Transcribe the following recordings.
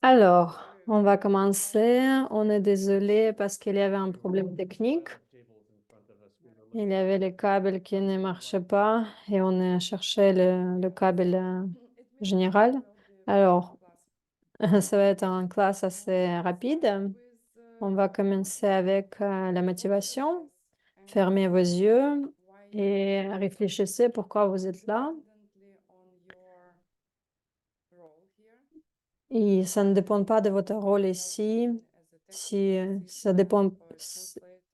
Alors, on va commencer. On est désolé parce qu'il y avait un problème technique. Il y avait le câble qui ne marchait pas et on a cherché le câble général. Alors, ça va être une classe assez rapide. On va commencer avec la motivation. Fermez vos yeux et réfléchissez pourquoi vous êtes là. Et ça ne dépend pas de votre rôle ici. Si ça dépend,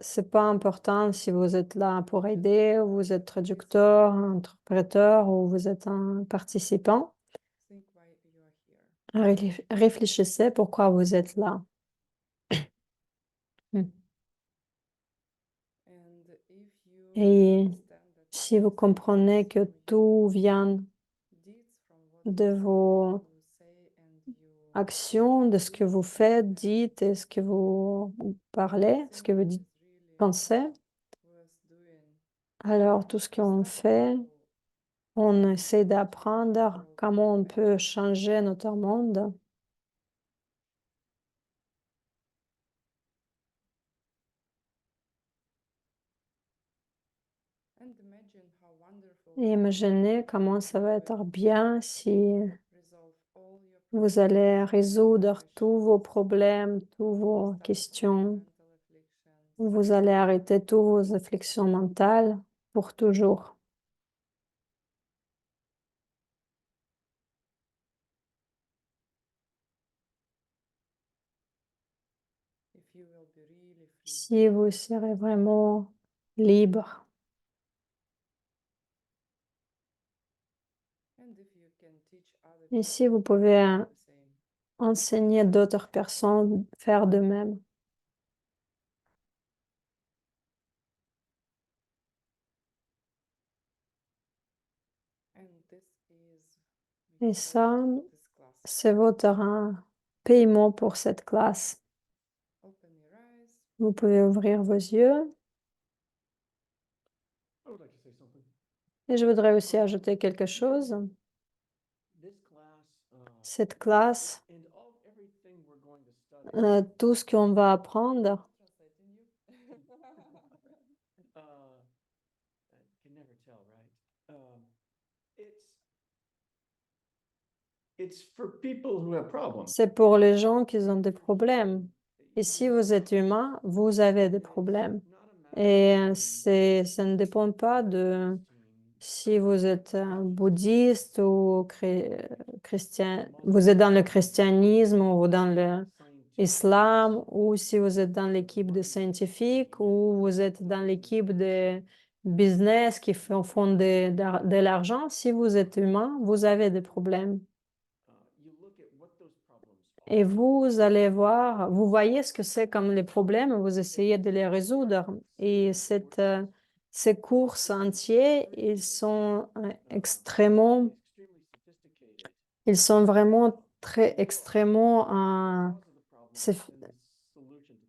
c'est pas important si vous êtes là pour aider, ou vous êtes traducteur, interpréteur ou vous êtes un participant. Réfléchissez pourquoi vous êtes là. Hmm. Et si vous comprenez que tout vient de vos actions, de ce que vous faites, dites et ce que vous parlez, ce que vous dites, pensez, alors tout ce qu'on fait, on essaie d'apprendre comment on peut changer notre monde. Et imaginez comment ça va être bien si vous allez résoudre tous vos problèmes, toutes vos questions. Vous allez arrêter toutes vos afflictions mentales pour toujours. Si vous serez vraiment libre et si vous pouvez enseigner d'autres personnes à faire de même. Et ça, c'est votre paiement pour cette classe. Vous pouvez ouvrir vos yeux. Et je voudrais aussi ajouter quelque chose. Cette classe, tout ce qu'on va apprendre, c'est pour les gens qui ont des problèmes. Et si vous êtes humain, vous avez des problèmes. Et ça ne dépend pas de si vous êtes bouddhiste ou chrétien, vous êtes dans le christianisme ou dans l'islam, ou si vous êtes dans l'équipe de scientifiques ou vous êtes dans l'équipe de business qui font de l'argent. Si vous êtes humain, vous avez des problèmes. Et vous allez voir, vous voyez ce que c'est comme les problèmes, vous essayez de les résoudre. Et ces courses entiers, ils sont vraiment très extrêmement, c'est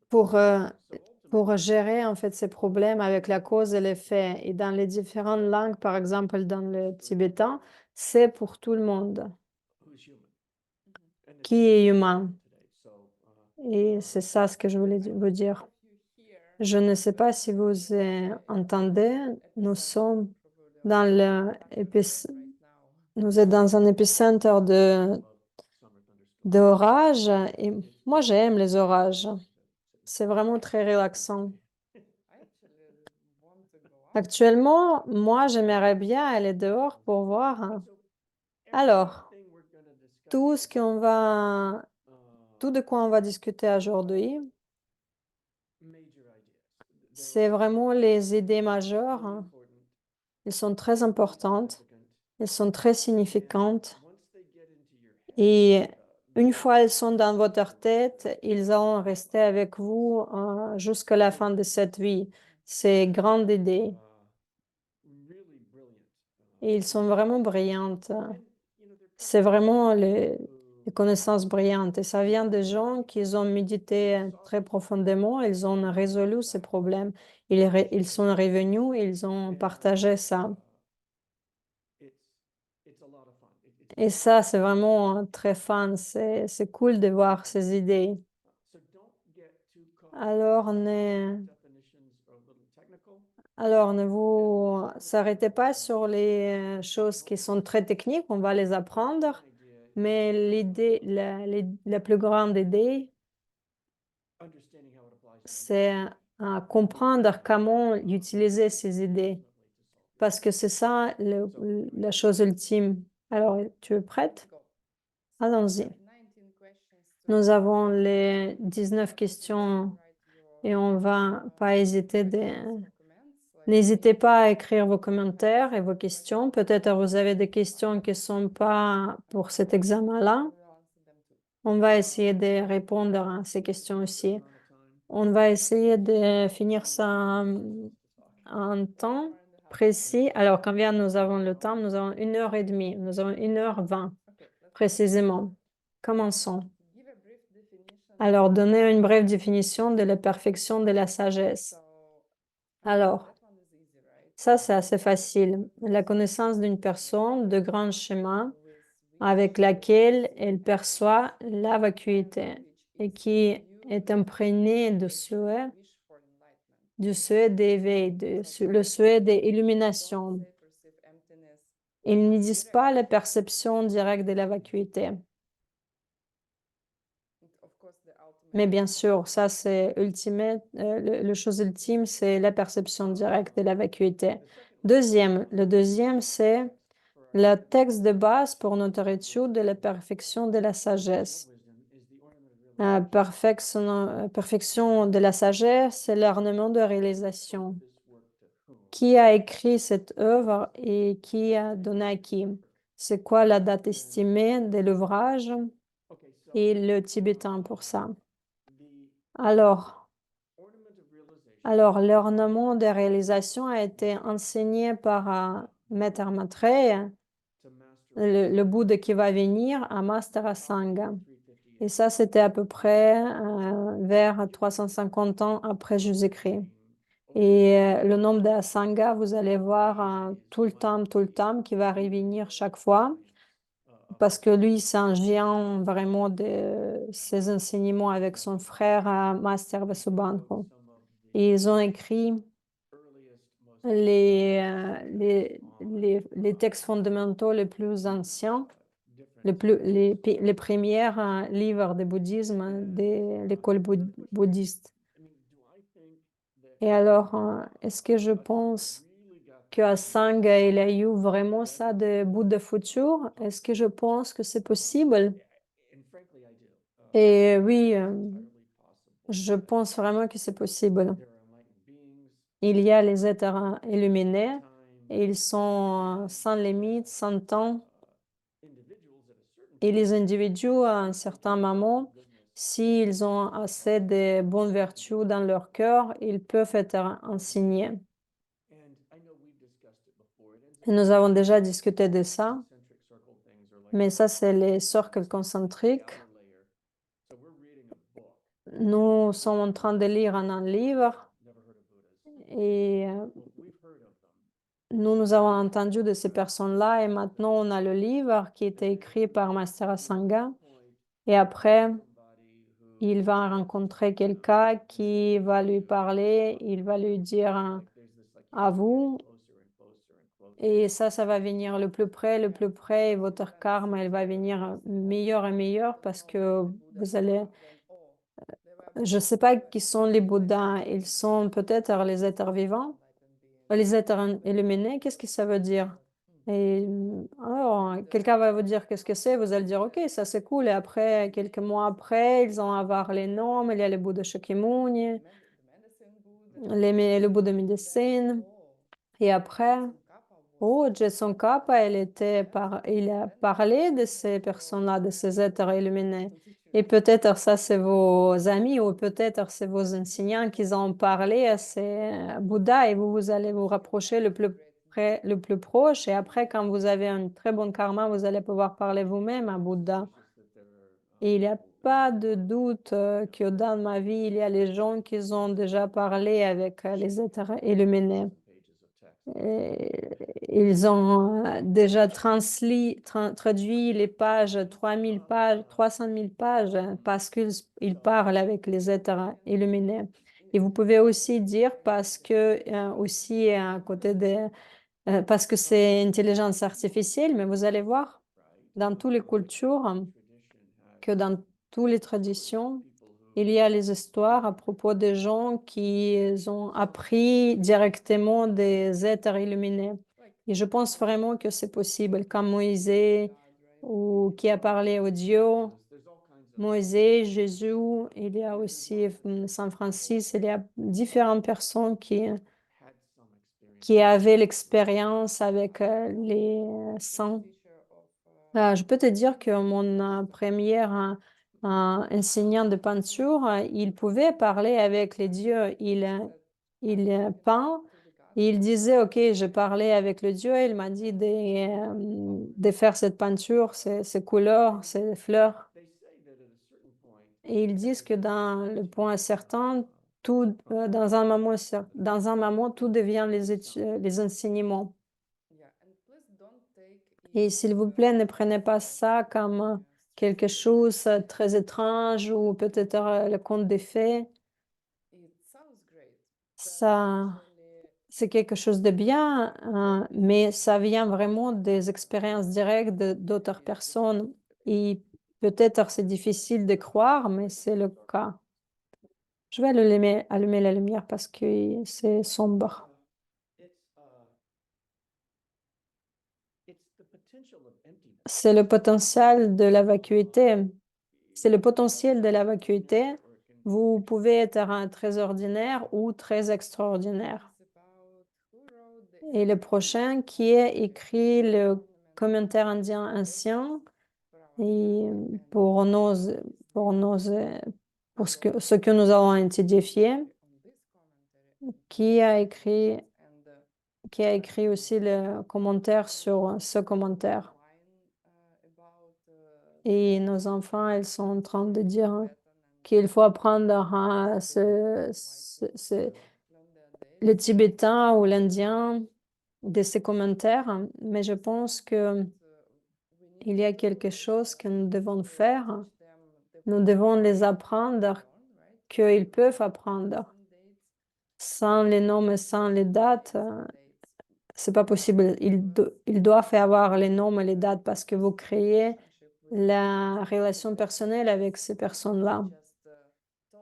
pour, euh, pour gérer en fait ces problèmes avec la cause et l'effet. Et dans les différentes langues, par exemple dans le tibétain, c'est pour tout le monde qui est humain. Et c'est ça ce que je voulais vous dire. Je ne sais pas si vous entendez, nous sommes dans nous êtes dans un épicentre d'orage et moi j'aime les orages. C'est vraiment très relaxant. Actuellement, moi j'aimerais bien aller dehors pour voir, hein. Alors, tout de quoi on va discuter aujourd'hui, c'est vraiment les idées majeures, hein. Elles sont très importantes, elles sont très significantes. Et une fois elles sont dans votre tête, ils vont rester avec vous jusqu'à la fin de cette vie. Ces grandes idées. Et ils sont vraiment brillantes. C'est vraiment les connaissances brillantes. Et ça vient des gens qui ont médité très profondément. Ils ont résolu ces problèmes. Ils sont revenus, ils ont partagé ça. Et ça, c'est vraiment très fun, c'est cool de voir ces idées. Alors ne alors ne vous s'arrêtez pas sur les, choses qui sont très techniques, on va les apprendre, mais la plus grande idée, c'est, comprendre comment utiliser ces idées, parce que c'est ça la chose ultime. Alors, tu es prête? Allons-y. Nous avons les 19 questions et on va pas hésiter n'hésitez pas à écrire vos commentaires et vos questions. Peut-être vous avez des questions qui ne sont pas pour cet examen-là. On va essayer de répondre à ces questions aussi. On va essayer de finir ça en temps précis. Alors, combien nous avons le temps? Nous avons 1 heure et demie. Nous avons 1 heure 20 précisément. Commençons. Alors, donnez une brève définition de la perfection de la sagesse. Alors, ça, c'est assez facile. La connaissance d'une personne de grands schémas avec laquelle elle perçoit la vacuité et qui est imprégnée de souhait, du souhait d'éveil, le souhait d'illumination. Ils ne disent pas la perception directe de la vacuité. Mais bien sûr, ça c'est ultimate, le chose ultime, c'est la perception directe de la vacuité. Le deuxième, c'est le texte de base pour notre étude de la perfection de la sagesse. Perfection de la sagesse, c'est l'ornement de réalisation. Qui a écrit cette œuvre et qui a donné à qui? C'est quoi la date estimée de l'ouvrage et le tibétain pour ça? Alors, l'ornement de réalisation a été enseigné par Maître Maitreya, le Bouddha qui va venir à Master Asanga. Et ça, c'était à peu près vers 350 ans après Jésus-Christ. Et le nombre d'Asanga, vous allez voir tout le temps, qui va revenir chaque fois, parce que lui, c'est un géant vraiment de ses enseignements avec son frère Master Vasubandhu. Et ils ont écrit les textes fondamentaux les plus anciens, les premiers livres de bouddhisme de l'école bouddhiste. Et alors, est-ce que je pense que Asanga, il a eu vraiment ça de Bouddha futur? Est-ce que je pense que c'est possible? Et oui, je pense vraiment que c'est possible. Il y a les êtres illuminés, et ils sont sans limite, sans temps. Et les individus, à un certain moment, s'ils ont assez de bonnes vertus dans leur cœur, ils peuvent être enseignés. Et nous avons déjà discuté de ça, mais ça, c'est les cercles concentriques. Nous sommes en train de lire un livre et nous avons entendu de ces personnes-là et maintenant on a le livre qui était écrit par Master Asanga et après il va rencontrer quelqu'un qui va lui parler, il va lui dire à vous et ça va venir le plus près et votre karma, elle va venir meilleur et meilleur parce que vous allez. Je ne sais pas qui sont les Bouddhas. Ils sont peut-être les êtres vivants, les êtres illuminés. Qu'est-ce que ça veut dire? Et alors, quelqu'un va vous dire qu'est-ce que c'est, vous allez dire ok, ça c'est cool. Et après, quelques mois après, ils vont avoir les noms. Il y a le Bouddha Shakyamuni, le Bouddha médecine. Et après, oh, Jetson Kappa, il a parlé de ces personnes-là, de ces êtres illuminés. Et peut-être ça, c'est vos amis ou peut-être c'est vos enseignants qui ont parlé à ces Bouddhas et vous allez vous rapprocher le plus près, le plus proche. Et après, quand vous avez un très bon karma, vous allez pouvoir parler vous-même à Bouddha. Et il n'y a pas de doute que dans ma vie, il y a les gens qui ont déjà parlé avec les êtres illuminés. ils ont déjà traduit les pages, 3000 pages, 300 000 pages, parce qu'ils parlent avec les êtres illuminés. Et vous pouvez aussi dire parce que aussi à côté parce que c'est intelligence artificielle, mais vous allez voir dans toutes les cultures que dans toutes les traditions, il y a les histoires à propos des gens qui ont appris directement des êtres illuminés. Et je pense vraiment que c'est possible, comme Moïse ou qui a parlé au Dieu. Moïse, Jésus, il y a aussi Saint Francis, il y a différentes personnes qui avaient l'expérience avec les saints. Je peux te dire que mon premier enseignant de peinture, il pouvait parler avec les dieux. Il peint et il disait, OK, je parlais avec le dieu. Il m'a dit de faire cette peinture, ces couleurs, ces fleurs. Et ils disent que dans le point certain, tout, dans un moment, tout devient les enseignements. Et s'il vous plaît, ne prenez pas ça comme quelque chose de très étrange ou peut-être le conte des fées. Ça, c'est quelque chose de bien, mais ça vient vraiment des expériences directes d'autres personnes. Et peut-être c'est difficile de croire, mais c'est le cas. Je vais allumer la lumière parce que c'est sombre. C'est le potentiel de la vacuité. C'est le potentiel de la vacuité. Vous pouvez être un très ordinaire ou très extraordinaire. Et le prochain qui est écrit le commentaire indien ancien et pour nos, pour ce que nous avons étudié, qui a écrit, qui a écrit aussi le commentaire sur ce commentaire. Et nos enfants, ils sont en train de dire qu'il faut apprendre le tibétain ou l'indien de ces commentaires, mais je pense que il y a quelque chose que nous devons faire. Nous devons les apprendre, qu'ils peuvent apprendre. Sans les noms et sans les dates, c'est pas possible. Ils doivent avoir les noms et les dates parce que vous créez la relation personnelle avec ces personnes-là.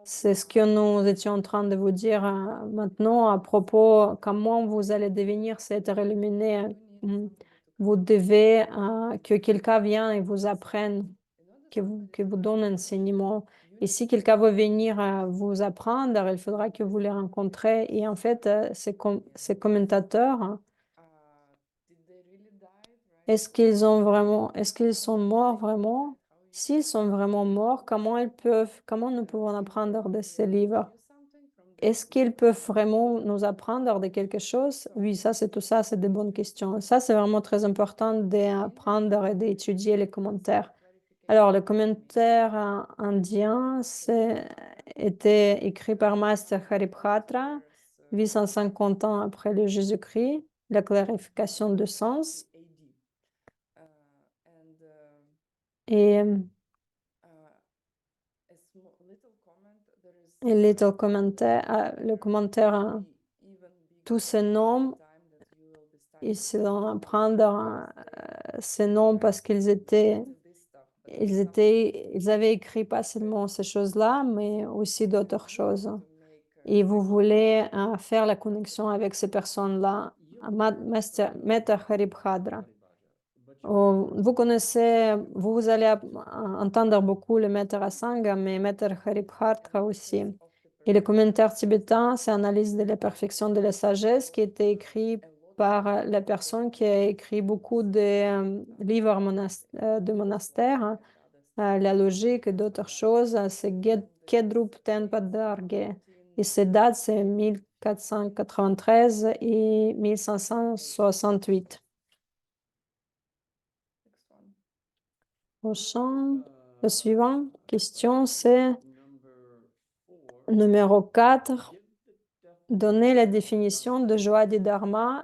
C'est ce que nous étions en train de vous dire maintenant à propos comment vous allez devenir cet être illuminé. Vous devez que quelqu'un vienne et vous apprenne, que vous donne un enseignement. Et si quelqu'un veut venir vous apprendre, il faudra que vous les rencontrez. Et en fait, ces commentateurs, est-ce qu'ils sont morts vraiment? S'ils sont vraiment morts, comment nous pouvons apprendre de ces livres? Est-ce qu'ils peuvent vraiment nous apprendre de quelque chose? Oui, ça, c'est tout ça, c'est des bonnes questions. Ça, c'est vraiment très important d'apprendre et d'étudier les commentaires. Alors, le commentaire indien était écrit par Master Haribhatra, 850 ans après le Jésus-Christ, la clarification de sens. Et, le commentaire, tous ces noms, ils se vont apprendre ces noms parce ils avaient écrit pas seulement ces choses-là, mais aussi d'autres choses. Et vous voulez faire la connexion avec ces personnes-là, Maître Haribhadra. Vous connaissez, vous allez entendre beaucoup le Maître Asanga, mais Maître Haribhadra aussi. Et le commentaire tibétain, c'est Analyse de la perfection de la sagesse qui a été écrit par la personne qui a écrit beaucoup de livres de monastères, la logique et d'autres choses. C'est Kedrup Tenpa Darge. Et ces dates, c'est 1493 et 1568. Le suivant, question, c'est numéro 4. Donner la définition de joie du dharma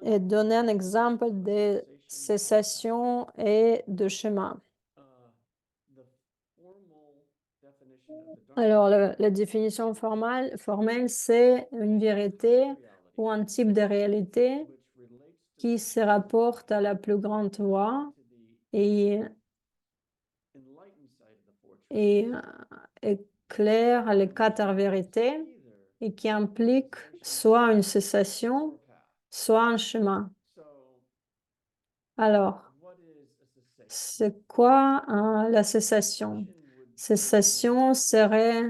et donner un exemple de cessation et de chemin. Alors, la définition formelle, c'est une vérité ou un type de réalité qui se rapporte à la plus grande voie et, et éclaire les quatre vérités et qui implique soit une cessation, soit un chemin. Alors, c'est quoi la cessation? Cessation serait,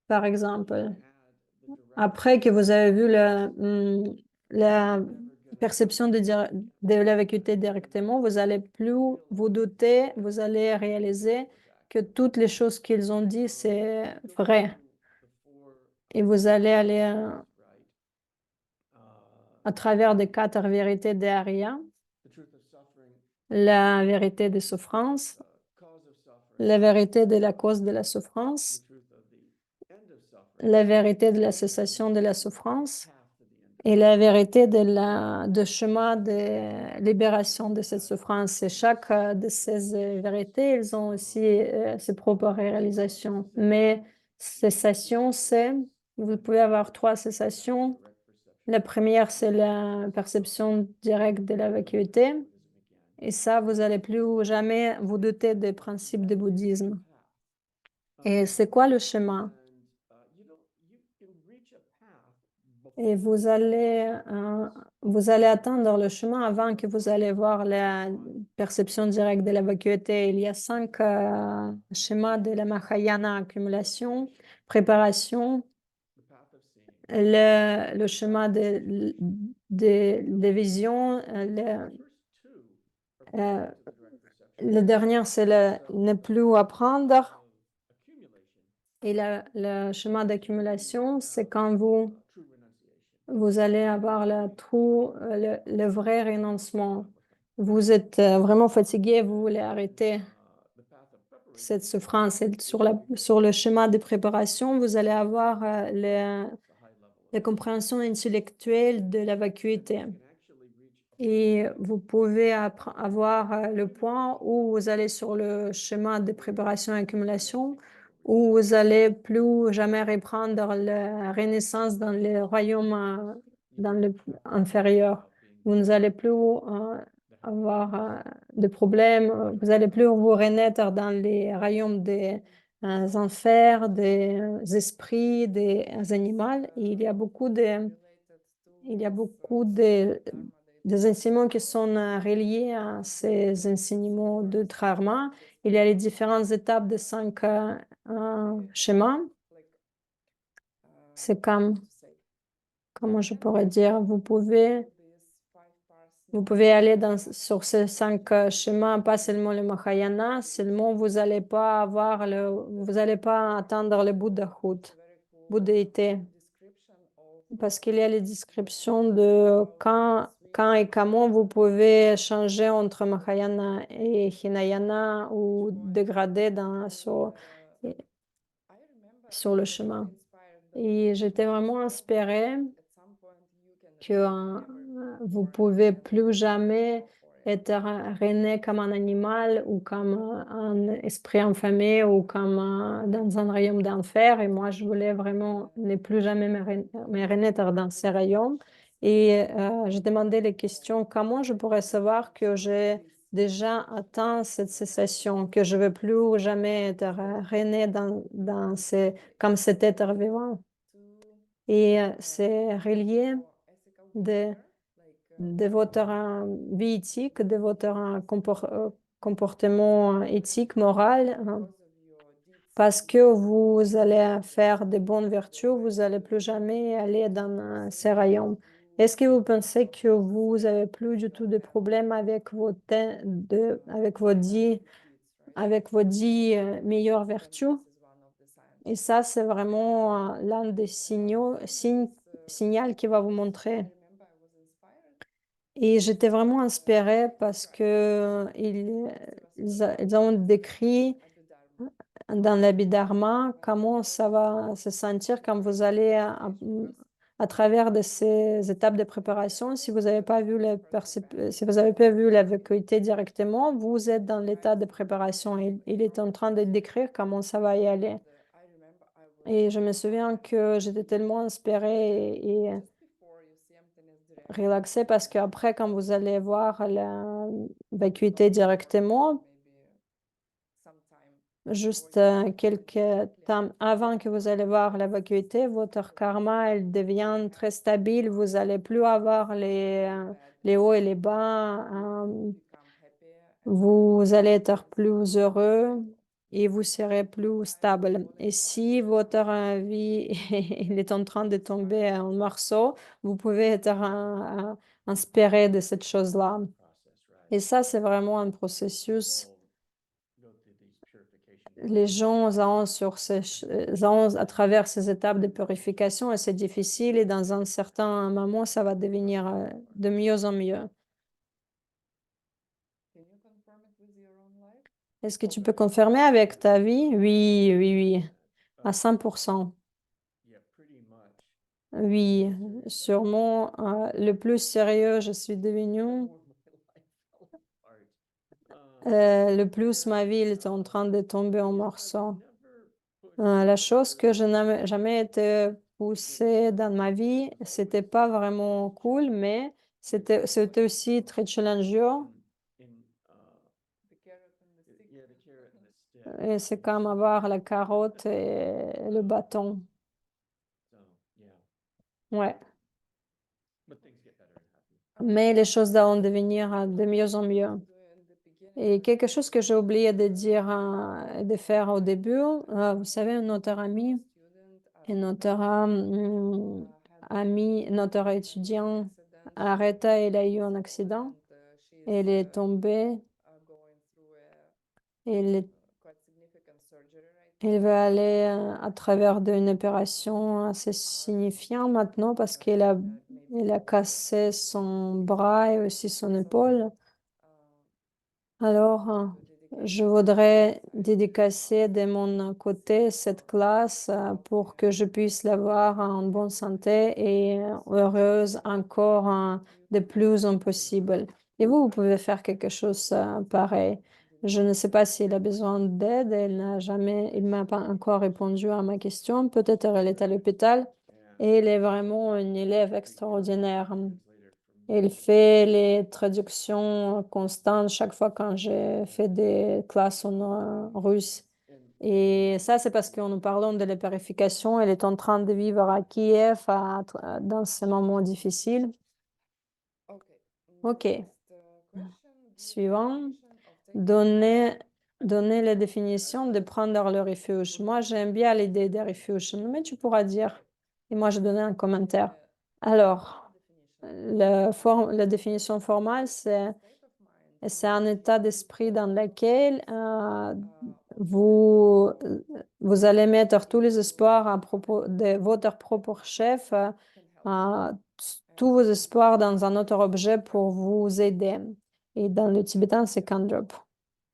par exemple, après que vous avez vu la perception de la vacuité directement, vous allez plus vous douter, vous allez réaliser que toutes les choses qu'ils ont dit, c'est vrai. Et vous allez aller à travers des quatre vérités d'Arya, la vérité des souffrances, la vérité de la cause de la souffrance, la vérité de la cessation de la souffrance et la vérité de chemin de libération de cette souffrance. Et chaque de ces vérités, ils ont aussi ses propres réalisations. Mais cessation, vous pouvez avoir trois cessations. La première, c'est la perception directe de la vacuité. Et ça, vous allez plus jamais vous douter des principes du bouddhisme. Et c'est quoi le chemin? Et vous allez atteindre le chemin avant que vous allez voir la perception directe de la vacuité. Il y a 5 schémas de la Mahayana: accumulation, préparation, le schéma de vision, euh, le dernier, c'est ne plus apprendre. Et le chemin d'accumulation, c'est quand vous allez avoir le vrai renoncement. Vous êtes vraiment fatigué, vous voulez arrêter cette souffrance. Et sur le chemin de préparation, vous allez avoir la compréhension intellectuelle de la vacuité. Et vous pouvez avoir le point où vous allez sur le chemin de préparation et accumulation, où vous allez plus jamais reprendre la renaissance dans les royaumes dans le inférieur. Vous n'allez plus avoir de problèmes, vous allez plus vous renaître dans les royaumes des enfers, des esprits, des animaux. Et il y a beaucoup des enseignements qui sont reliés à ces enseignements de Dharma. Il y a les différentes étapes de 5 schémas. C'est comment je pourrais dire, vous pouvez aller sur ces 5 schémas, pas seulement le Mahayana, seulement vous allez pas vous allez pas atteindre le bouddhéité. Parce qu'il y a les descriptions de quand et comment vous pouvez changer entre Mahayana et Hinayana ou dégrader sur le chemin. Et j'étais vraiment inspirée que vous pouvez plus jamais être rené comme un animal ou comme un esprit infamé ou comme dans un royaume d'enfer. Et moi, je voulais vraiment ne plus jamais me renaître dans ces royaumes. Et je demandais les questions, comment je pourrais savoir que j'ai déjà atteint cette cessation, que je ne veux plus jamais être rené comme cet être vivant. Et c'est relié de, de votre vie éthique, de votre comportement éthique, moral, parce que vous allez faire de bonnes vertus, vous n'allez plus jamais aller dans ces royaumes. Est-ce que vous pensez que vous avez plus du tout de problèmes avec avec vos 10 meilleures vertus? Et ça, c'est vraiment l'un des signaux qui va vous montrer. Et j'étais vraiment inspirée parce que ils ont décrit dans l'Abhidharma comment ça va se sentir quand vous allez à travers de ces étapes de préparation, si vous n'avez pas vu si vous avez pas vu la vacuité directement, vous êtes dans l'état de préparation. Il est en train de décrire comment ça va y aller. Et je me souviens que j'étais tellement inspirée et relaxée parce qu'après, quand vous allez voir la vacuité directement, juste quelques temps avant que vous allez voir la vacuité, votre karma, elle devient très stable. Vous n'allez plus avoir les hauts et les bas. Vous allez être plus heureux et vous serez plus stable. Et si votre vie il est en train de tomber en morceaux, vous pouvez être inspiré de cette chose-là. Et ça, c'est vraiment un processus. Les gens ont ont à travers ces étapes de purification et c'est difficile et dans un certain moment, ça va devenir de mieux en mieux. Est-ce que tu peux confirmer avec ta vie? Oui, oui, oui, à 100%. Oui, sûrement, le plus sérieux je suis devenue, le plus ma vie elle est en train de tomber en morceaux. La chose que je n'ai jamais été poussée dans ma vie, c'était pas vraiment cool, mais c'était aussi très challengeant. Et c'est comme avoir la carotte et le bâton. Ouais. Mais les choses vont devenir de mieux en mieux. Et quelque chose que j'ai oublié de dire et de faire au début, vous savez, notre ami et notre ami, notre étudiant, Areta, il a eu un accident. Elle est tombée. Elle, elle va aller à travers d'une opération assez signifiante maintenant parce elle a cassé son bras et aussi son épaule. Alors, je voudrais dédicacer de mon côté cette classe pour que je puisse l'avoir en bonne santé et heureuse encore de plus en possible. Et vous pouvez faire quelque chose pareil. Je ne sais pas s'il a besoin d'aide. Il m'a pas encore répondu à ma question. Peut-être elle est à l'hôpital et elle est vraiment une élève extraordinaire. Il fait les traductions constantes chaque fois quand j'ai fait des classes en russe. Et ça, c'est parce que nous parlons de la purification. Elle est en train de vivre à Kiev dans ce moment difficile. OK. Suivant. Donner, donner la définition de prendre le refuge. Moi, j'aime bien l'idée des refuges, mais tu pourras dire. Et moi, je donnais un commentaire. Alors, la définition formale, c'est un état d'esprit dans lequel vous, vous allez mettre tous les espoirs à propos de votre propre chef, euh, tous vos espoirs dans un autre objet pour vous aider. Et dans le tibétain, c'est Kandrop.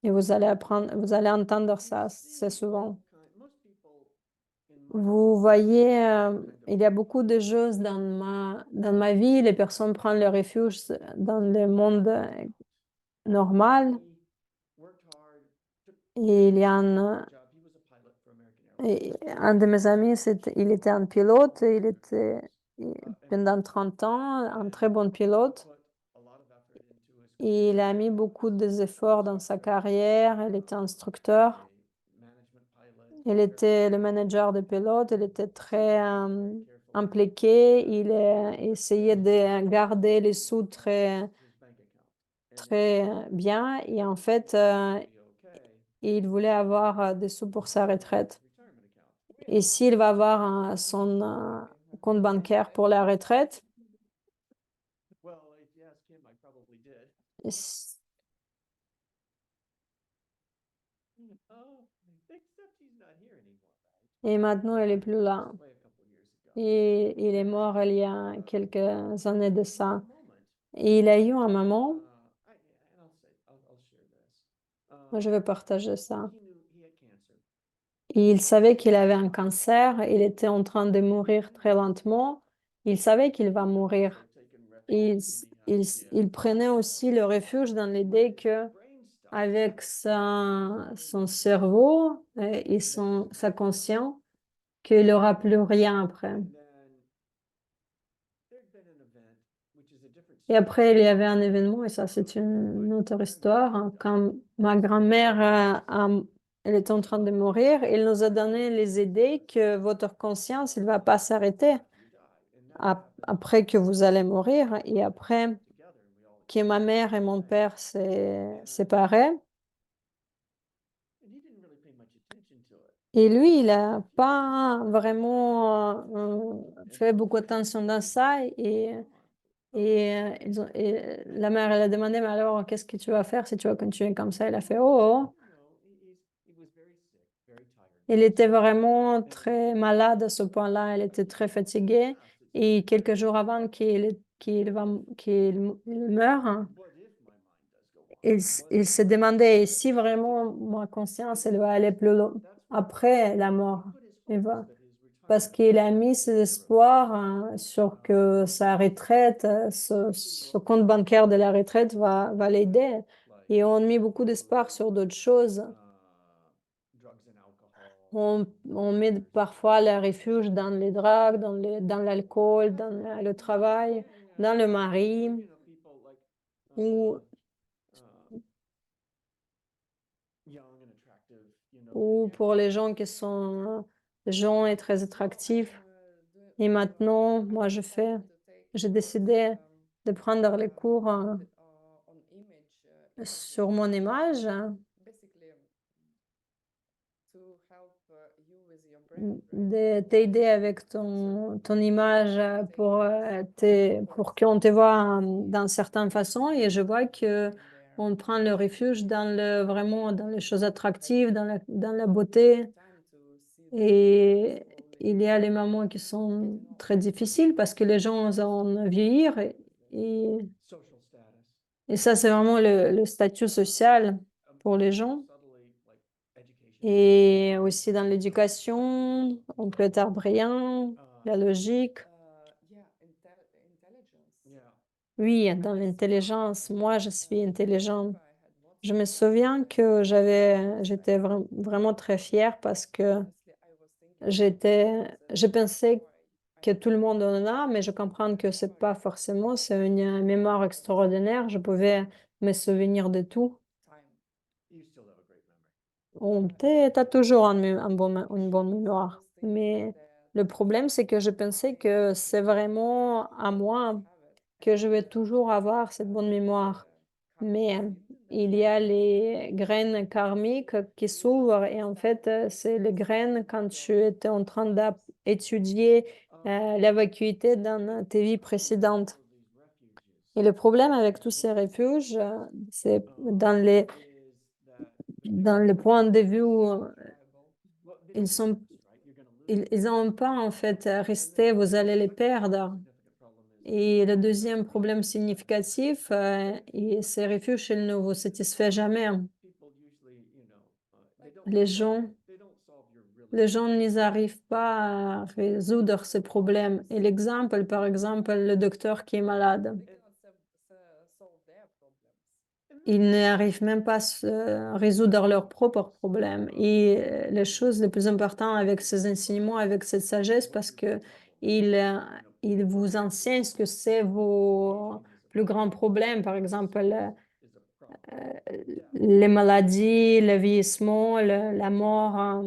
Et vous allez entendre ça, c'est souvent. Vous voyez, il y a beaucoup de choses dans ma vie. Les personnes prennent le refuge dans le monde normal. Et un de mes amis, il était un pilote. Pendant 30 ans, un très bon pilote. Et il a mis beaucoup d'efforts dans sa carrière. Il était instructeur. Il était le manager de pilote. Il était très impliqué. Essayait de garder les sous très, très bien. Et en fait, il voulait avoir des sous pour sa retraite. Et s'il va avoir son compte bancaire pour la retraite, s- et maintenant il est plus là. Et il est mort il y a quelques années de ça. Et il a eu un moment, moi je vais partager ça. Et il savait qu'il avait un cancer, il était en train de mourir très lentement. Il savait qu'il va mourir. Il prenait aussi le refuge dans l'idée que avec son cerveau et sa conscience, qu'il n'aura plus rien après. Et après, il y avait un événement, et ça, c'est une autre histoire, hein. Quand ma grand-mère, elle était en train de mourir, il nous a donné les idées que votre conscience, il va pas s'arrêter après que vous allez mourir. Et après que ma mère et mon père s'est séparés, et lui, il a pas vraiment fait beaucoup attention dans ça. Et la mère, elle a demandé, mais alors, qu'est-ce que tu vas faire si tu vas continuer comme ça? Il a fait, oh, oh. Il était vraiment très malade à ce point-là. Il était très fatigué. Et quelques jours avant qu'il meure, hein, il s'est demandé si vraiment ma conscience, elle va aller plus loin après la mort. Il va, parce qu'il a mis ses espoirs sur que sa retraite, ce compte bancaire de la retraite va l'aider. Et on met beaucoup d'espoir sur d'autres choses. On met parfois le refuge dans les drogues, dans l'alcool, dans le travail, dans le mari, ou, ou pour les gens qui sont jeunes et très attractifs. Et maintenant, moi, j'ai décidé de prendre les cours sur mon image, de t'aider avec ton image pour qu'on te voit d'une certaine façon. Et je vois que on prend le refuge vraiment dans les choses attractives, dans la beauté. Et il y a les moments qui sont très difficiles parce que les gens vont vieillir et, et ça, c'est vraiment le statut social pour les gens. Et aussi dans l'éducation, on peut être brillant, la logique. Oui, dans l'intelligence, moi, je suis intelligente. Je me souviens que j'étais vraiment très fière parce que je pensais que tout le monde en a, mais je comprends que c'est pas forcément, c'est une mémoire extraordinaire. Je pouvais me souvenir de tout. T'as toujours une bonne mémoire. Mais le problème, c'est que je pensais que c'est vraiment à moi que je vais toujours avoir cette bonne mémoire. Mais il y a les graines karmiques qui s'ouvrent et en fait, c'est les graines quand tu étais en train d'étudier la vacuité dans tes vies précédentes. Et le problème avec tous ces refuges, c'est dans le point de vue ils sont ils ont pas en fait à rester, vous allez les perdre. Et le deuxième problème significatif, ces refuges, ils ne vous satisfait jamais. Les gens, les gens n'y arrivent pas à résoudre ces problèmes. Et l'exemple, par exemple, le docteur qui est malade, ils n'arrivent même pas à résoudre leurs propres problèmes. Et les choses les plus importantes avec ces enseignements, avec cette sagesse, parce que ils, euh, ils vous enseignent ce que c'est vos plus grands problèmes. Par exemple, les maladies, le vieillissement, la mort,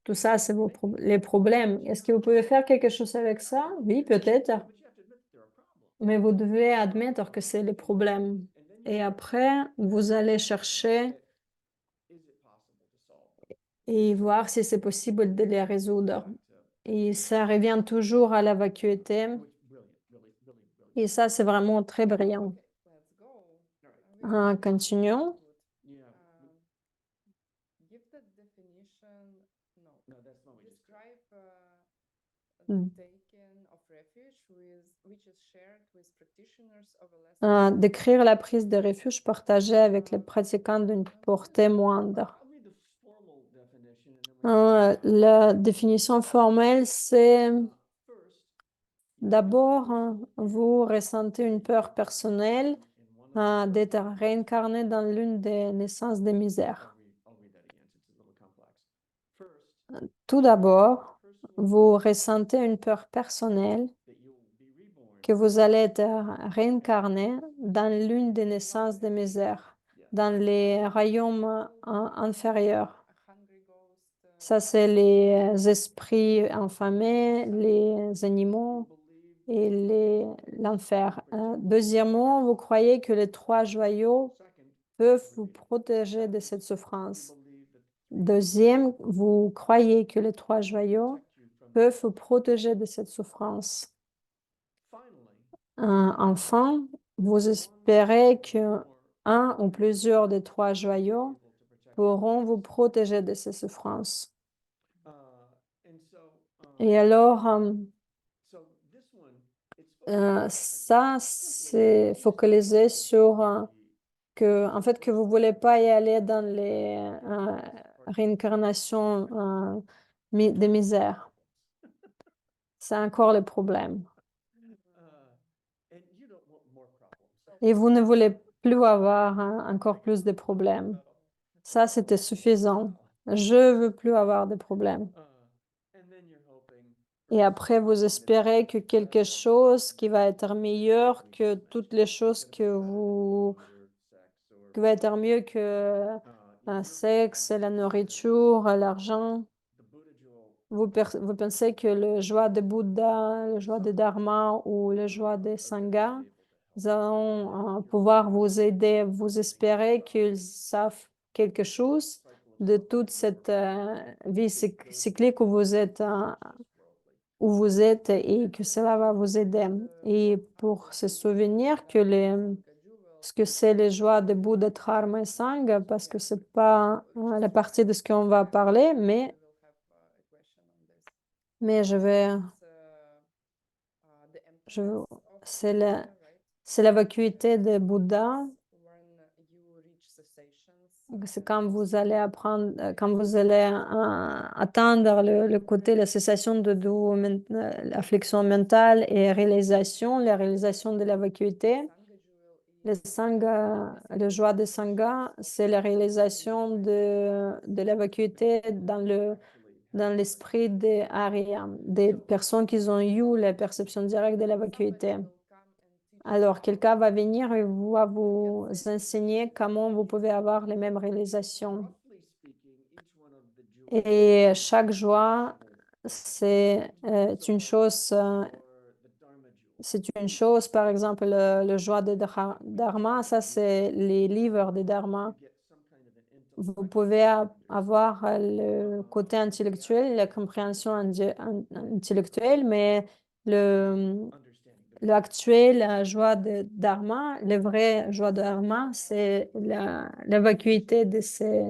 tout ça, c'est les problèmes. Est-ce que vous pouvez faire quelque chose avec ça? Oui, peut-être. Mais vous devez admettre que c'est les problèmes. Et après, vous allez chercher et voir si c'est possible de les résoudre. Et ça revient toujours à la vacuité. Et ça, c'est vraiment très brillant. Continuons. Décrire la prise de refuge partagée avec les pratiquants d'une portée moindre. La définition formelle, c'est D'abord, vous ressentez une peur personnelle d'être réincarné dans l'une des naissances des misères. Tout d'abord, vous ressentez une peur personnelle que vous allez être réincarné dans l'une des naissances des misères, dans les royaumes inférieurs. Ça, c'est les esprits infamés, les animaux et l'enfer. Deuxièmement, vous croyez que les trois joyaux peuvent vous protéger de cette souffrance. Deuxième, vous croyez que les trois joyaux peuvent vous protéger de cette souffrance. Enfin, vous espérez que un ou plusieurs des trois joyaux pourront vous protéger de ces souffrances. Et alors, ça, c'est focalisé sur en fait, que vous voulez pas y aller dans les réincarnations de misère. C'est encore le problème. Et vous ne voulez plus avoir encore plus de problèmes. Ça, c'était suffisant. Je veux plus avoir de problèmes. Et après, vous espérez que quelque chose qui va être meilleur que toutes les choses qui va être mieux que un sexe, la nourriture, l'argent. Vous pensez que le joie de Bouddha, le joie de Dharma ou le joie de Sangha vont pouvoir vous aider. Vous espérez qu'ils savent quelque chose de toute cette vie cyclique où vous êtes et que cela va vous aider. Et pour se souvenir ce que c'est les joies de Bouddha, Dharma et Sangha, parce que c'est pas la partie de ce qu'on va parler, mais je, c'est c'est la vacuité de Bouddha. C'est quand vous allez apprendre, quand vous allez atteindre le côté, la cessation de l'affliction mentale et réalisation, la réalisation de la vacuité. Le sangha, le joie de sangha, c'est la réalisation de la vacuité dans l'esprit des Arya, des personnes qui ont eu la perception directe de la vacuité. Alors, quelqu'un va venir et va vous enseigner comment vous pouvez avoir les mêmes réalisations. Et chaque joie, c'est une chose, par exemple, le joie de Dharma, ça c'est les livres de Dharma. Vous pouvez avoir le côté intellectuel, la compréhension intellectuelle, mais l'actuel la joie de Dharma, le vrai joie de Dharma, c'est la vacuité de ces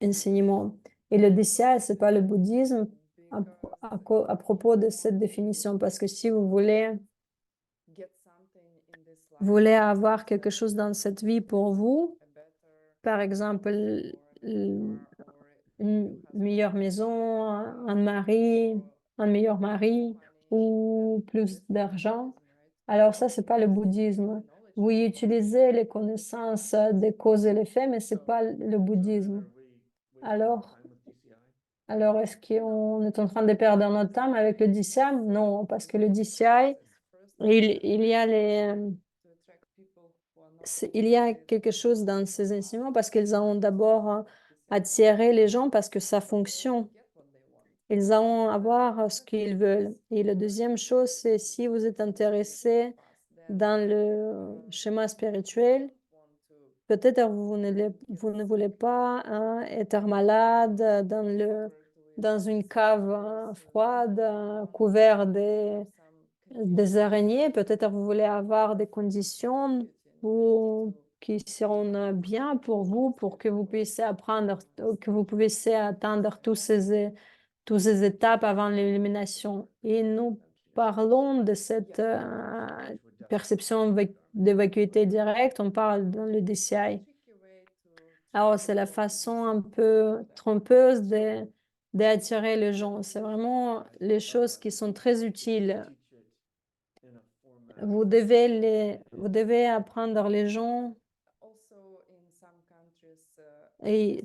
enseignements. Et le DCI, c'est pas le bouddhisme à propos de cette définition, parce que si voulez avoir quelque chose dans cette vie pour vous, par exemple, une meilleure maison, un meilleur mari ou plus d'argent. Alors ça, c'est pas le bouddhisme. Vous utilisez les connaissances des causes et les faits, mais c'est pas le bouddhisme. Alors, alors est-ce qu'on est en train de perdre notre temps avec le DCI? Non, parce que le DCI, il y a il y a quelque chose dans ces enseignements parce qu'ils ont d'abord attiré les gens parce que ça fonctionne. Ils vont avoir ce qu'ils veulent. Et la deuxième chose, c'est si vous êtes intéressé dans le schéma spirituel, peut-être vous ne voulez pas être malade dans une cave froide, couvert des araignées. Peut-être vous voulez avoir des conditions qui seront bien pour vous, pour que vous puissiez apprendre, que vous puissiez atteindre toutes ces étapes avant l'élimination. Et nous parlons de cette perception de vacuité directe, on parle dans le DCI. Alors, c'est la façon un peu trompeuse d'attirer les gens. C'est vraiment les choses qui sont très utiles. Vous devez apprendre les gens et,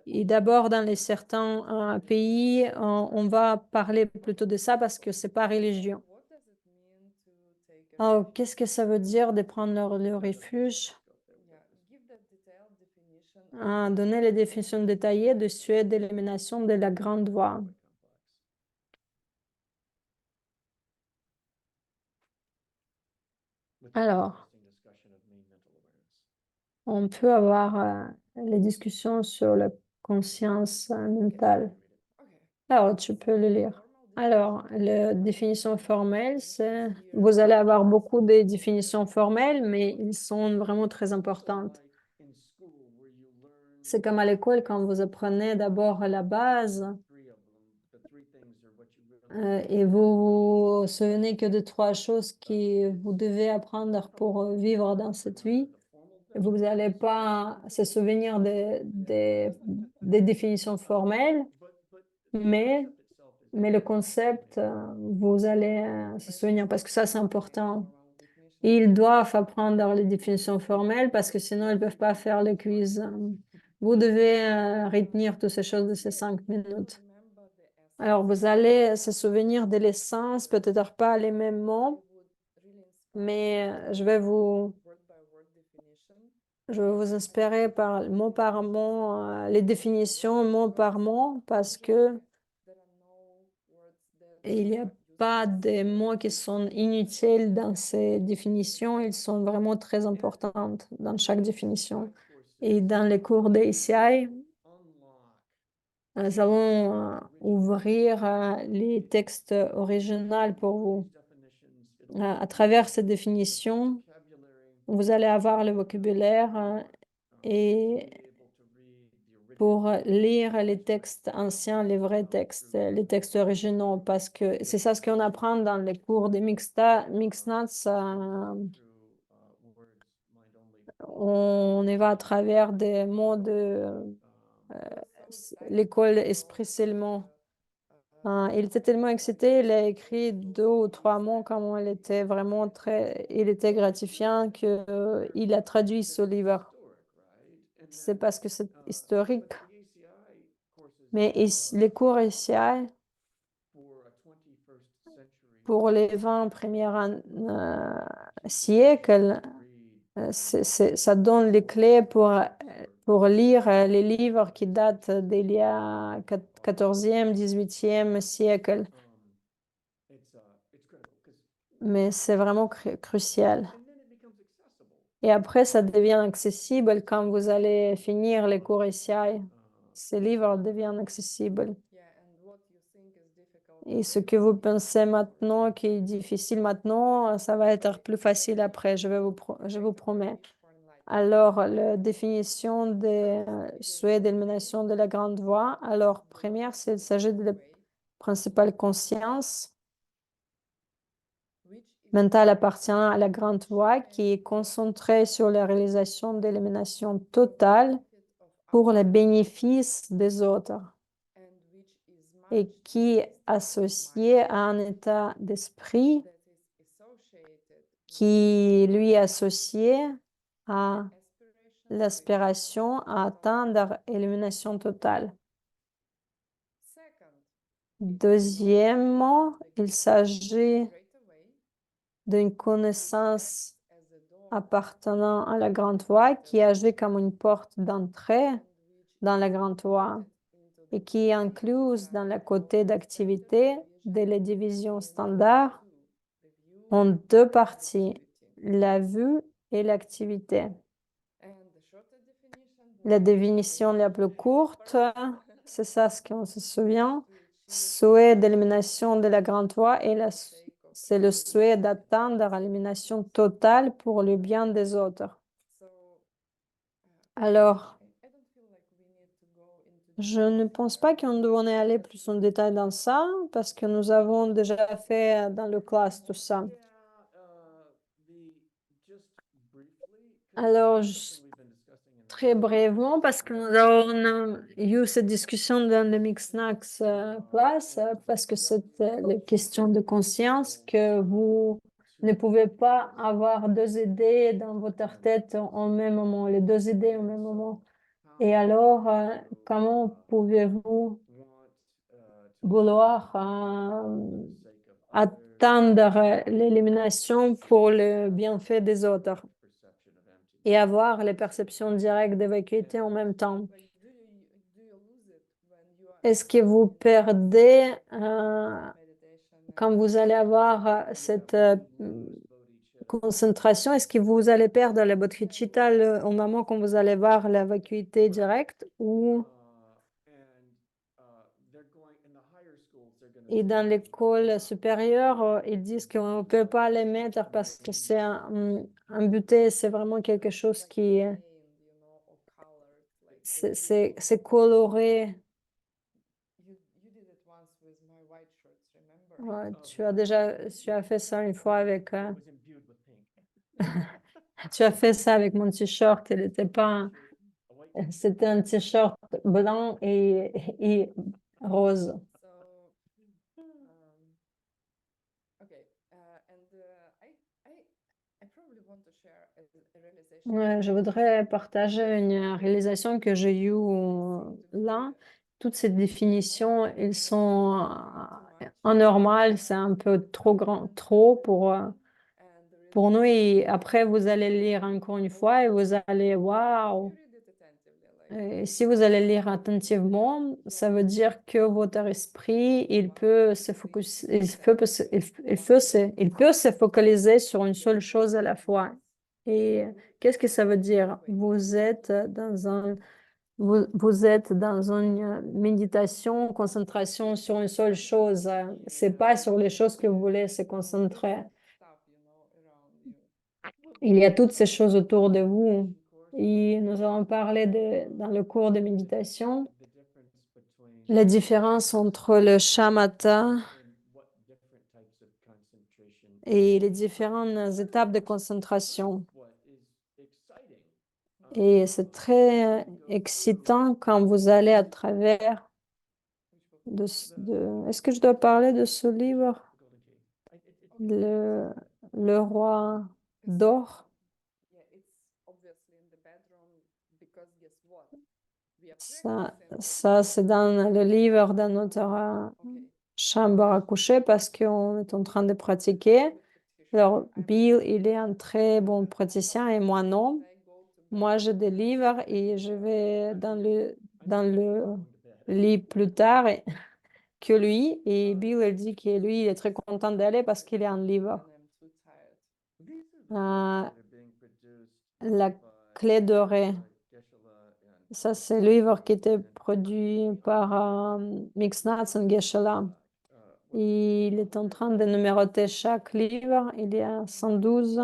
et d'abord dans les certains pays, on va parler plutôt de ça parce que c'est pas religion. Alors, qu'est-ce que ça veut dire de prendre le refuge? Donner les définitions détaillées de seuil d'élimination de la grande voie. Alors, on peut avoir les discussions sur la conscience mentale. Alors, tu peux le lire. Alors, la définition formelle, c'est... Vous allez avoir beaucoup de définitions formelles, mais ils sont vraiment très importantes. C'est comme à l'école, quand vous apprenez d'abord la base et vous vous souvenez que de trois choses que vous devez apprendre pour vivre dans cette vie. Vous n'allez pas se souvenir des définitions formelles, mais, mais le concept, vous allez se souvenir parce que ça, c'est important. Ils doivent apprendre les définitions formelles parce que sinon, ils ne peuvent pas faire le quiz. Vous devez retenir toutes ces choses de ces 5 minutes. Alors, vous allez se souvenir de l'essence, peut-être pas les mêmes mots, mais je vais vous inspirer par mot, les définitions mot par mot, parce que il n'y a pas de mots qui sont inutiles dans ces définitions. Ils sont vraiment très importants dans chaque définition. Et dans les cours de ICI, nous allons ouvrir les textes originaux pour vous. À travers ces définitions, vous allez avoir le vocabulaire et pour lire les textes anciens, les vrais textes, les textes originaux, parce que c'est ça ce qu'on apprend dans les cours de Mixnats. On y va à travers des mots de l'école Esprit seulement. Il était tellement excité, il a écrit 2 ou 3 mots, comme il était vraiment il était gratifiant que, il a traduit ce livre. C'est parce que c'est historique. Mais les cours ici, pour les 20 premiers siècles, ça donne les clés pour lire les livres qui datent d'il y a 14e, 18e siècle. Mais c'est vraiment crucial. Et après, ça devient accessible quand vous allez finir les cours ICI. Ces livres deviennent accessibles. Et ce que vous pensez maintenant qui est difficile maintenant, ça va être plus facile après, je vous promets. Alors, la définition des souhaits d'élimination de la grande voie. Alors, première, il s'agit de la principale conscience mentale appartenant à la grande voie qui est concentrée sur la réalisation d'élimination totale pour le bénéfice des autres et qui est associée à un état d'esprit qui lui est associé à l'aspiration à atteindre l'élimination totale. Deuxièmement, il s'agit d'une connaissance appartenant à la grande voie qui agit comme une porte d'entrée dans la grande voie et qui est incluse dans le côté d'activité de la division standard en 2 parties, la vue et l'activité. La définition la plus courte, c'est ça ce qu'on se souvient, souhait d'élimination de la grande voie et c'est le souhait d'atteindre l'élimination totale pour le bien des autres. Alors, je ne pense pas qu'on devrait aller plus en détail dans ça parce que nous avons déjà fait dans le classe tout ça. Alors, Très brièvement, parce que nous avons eu cette discussion dans le Mix Snacks Class, parce que c'est la question de conscience, que vous ne pouvez pas avoir deux idées dans votre tête en même moment, les deux idées en même moment. Et alors, comment pouvez-vous vouloir atteindre l'élimination pour le bienfait des autres et avoir les perceptions directes de vacuité en même temps? Est-ce que vous perdez quand vous allez avoir cette concentration? Est-ce que vous allez perdre la bodhicitta au moment quand vous allez voir la vacuité directe ou et dans l'école supérieure, ils disent qu'on ne peut pas les mettre parce que c'est un buté, c'est vraiment quelque chose qui c'est coloré. Ouais, tu as fait ça une fois avec tu as fait ça avec mon t-shirt, il n'était pas c'était un t-shirt blanc et rose. Ouais, je voudrais partager une réalisation que j'ai eue là. Toutes ces définitions, ils sont en normal, c'est un peu trop grand, trop pour nous. Et après, vous allez lire encore une fois et vous allez, waouh! Et si vous allez lire attentivement, ça veut dire que votre esprit, il peut se focus, il peut se focaliser sur une seule chose à la fois. Et qu'est-ce que ça veut dire? Vous êtes dans une méditation, concentration sur une seule chose. C'est pas sur les choses que vous voulez se concentrer. Il y a toutes ces choses autour de vous. Et nous avons parlé dans le cours de méditation, la différence entre le shamatha et les différentes étapes de concentration. Et c'est très excitant quand vous allez à travers Est-ce que je dois parler de ce livre? Le, le roi d'or. Ça c'est dans le livre dans notre chambre à coucher parce qu'on est en train de pratiquer. Alors, Bill, il est un très bon praticien et moi non. Moi, j'ai des livres et je vais dans le lit plus tard que lui. Et Bill, il dit que lui, il est très content d'aller parce qu'il est un livre. Euh, La clé dorée. Ça, c'est le livre qui était produit par Mixnats et Geshe-la. Il est en train de numéroter chaque livre. Il y a 112.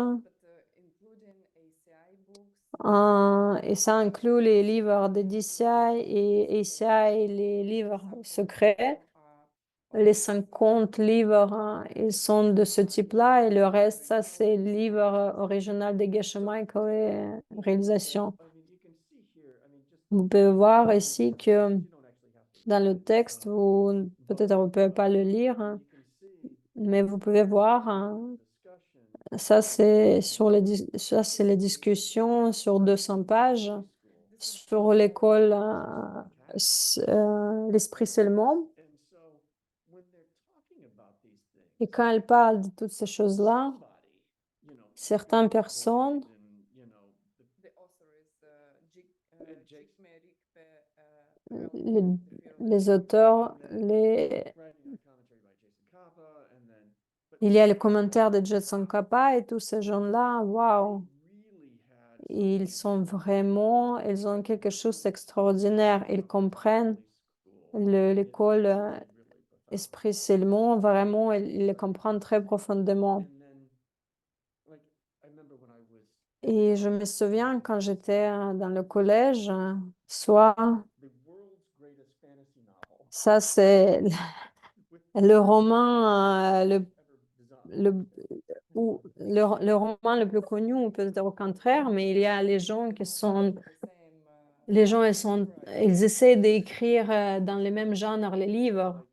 Et ça inclut les livres de DCI et ACI, les livres secrets. Les 50 livres, ils sont de ce type-là. Et le reste, ça, c'est le livre original de Geshe Michael et réalisation. Vous pouvez voir ici que dans le texte, peut-être vous ne pouvez pas le lire, mais vous pouvez voir, ça c'est les discussions sur 200 pages sur l'école, l'esprit seulement. Et quand elle parle de toutes ces choses-là, certaines personnes, les, les auteurs, il y a les commentaires de Jetson Kappa et tous ces gens-là, waouh, ils ont quelque chose d'extraordinaire. Ils comprennent l'école Esprit Seulement, vraiment, ils le comprennent très profondément. Et je me souviens quand j'étais dans le collège, soit ça c'est le roman, le, le roman le plus connu, ou peut-être au contraire, mais il y a les gens qui sont Les gens, ils essaient d'écrire dans les mêmes genres les livres.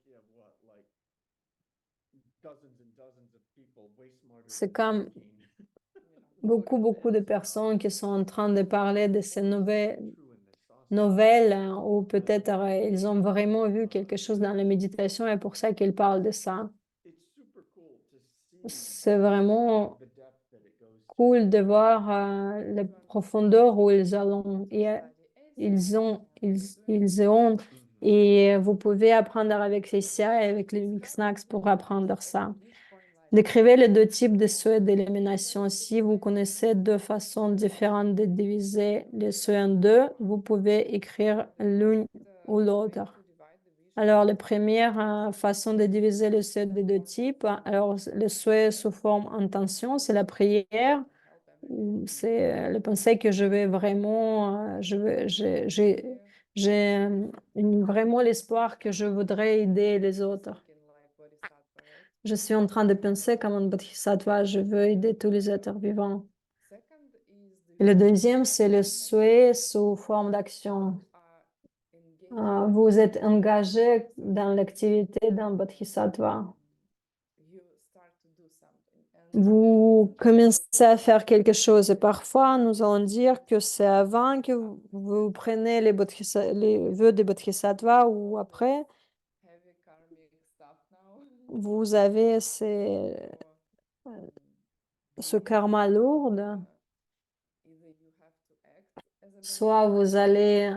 C'est comme beaucoup de personnes qui sont en train de parler de ces nouvelles, ou peut-être ils ont vraiment vu quelque chose dans la méditation et pour ça qu'ils parlent de ça. C'est vraiment cool de voir la profondeur où ils allont. Ils ont. Et vous pouvez apprendre avec les SIA et avec les Mixnax pour apprendre ça. Décrivez les deux types de souhaits d'élimination. Si vous connaissez deux façons différentes de diviser les souhaits en deux, vous pouvez écrire l'une ou l'autre. Alors, la première façon de diviser le souhait de deux types, alors le souhait sous forme intention, c'est la prière. C'est le pensée que je vais vraiment, j'ai vraiment l'espoir que je voudrais aider les autres. Je suis en train de penser comme un bodhisattva, je veux aider tous les êtres vivants. Et le deuxième, c'est le souhait sous forme d'action. Vous êtes engagé dans l'activité d'un bodhisattva. Vous commencez à faire quelque chose et parfois nous allons dire que c'est avant que vous preniez les vœux des bodhisattvas ou après, vous avez ce karma lourd. Soit vous allez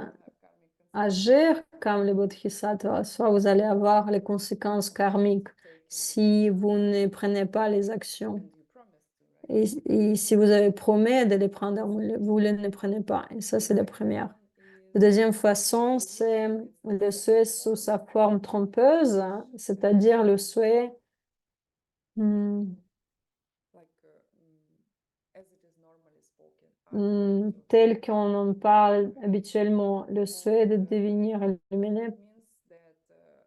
agir comme les bodhisattvas, soit vous allez avoir les conséquences karmiques si vous ne prenez pas les actions. Et si vous avez promis de les prendre, vous ne les prenez pas. Et ça, c'est la première. La deuxième façon, c'est le souhait sous sa forme trompeuse, c'est-à-dire le souhait hmm, tel qu'on en parle habituellement, le souhait de devenir illuminé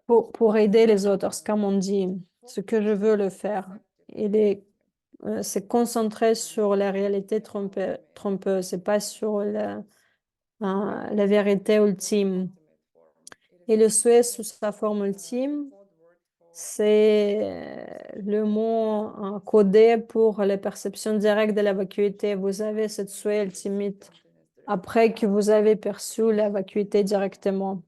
pour aider les autres, comme on dit, ce que je veux le faire. C'est concentré sur la réalité trompeuse, c'est pas sur la vérité ultime. Et le souhait sous sa forme ultime, c'est le mot codé pour la perception directe de la vacuité. Vous avez cette souhait ultimate après que vous avez perçu la vacuité directement.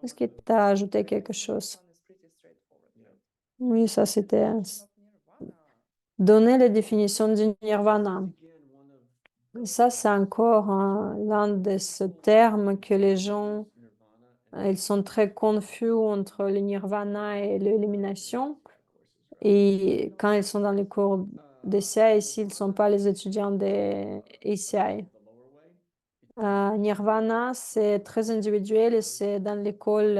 Est-ce que tu as ajouté quelque chose? Oui, ça c'était donner la définition du nirvana. Ça, c'est encore l'un de ces termes que les gens, ils sont très confus entre le nirvana et l'élimination. Et quand ils sont dans les cours d'essai, ici, ils ne sont pas les étudiants des ACI. Nirvana, c'est très individuel et c'est dans l'école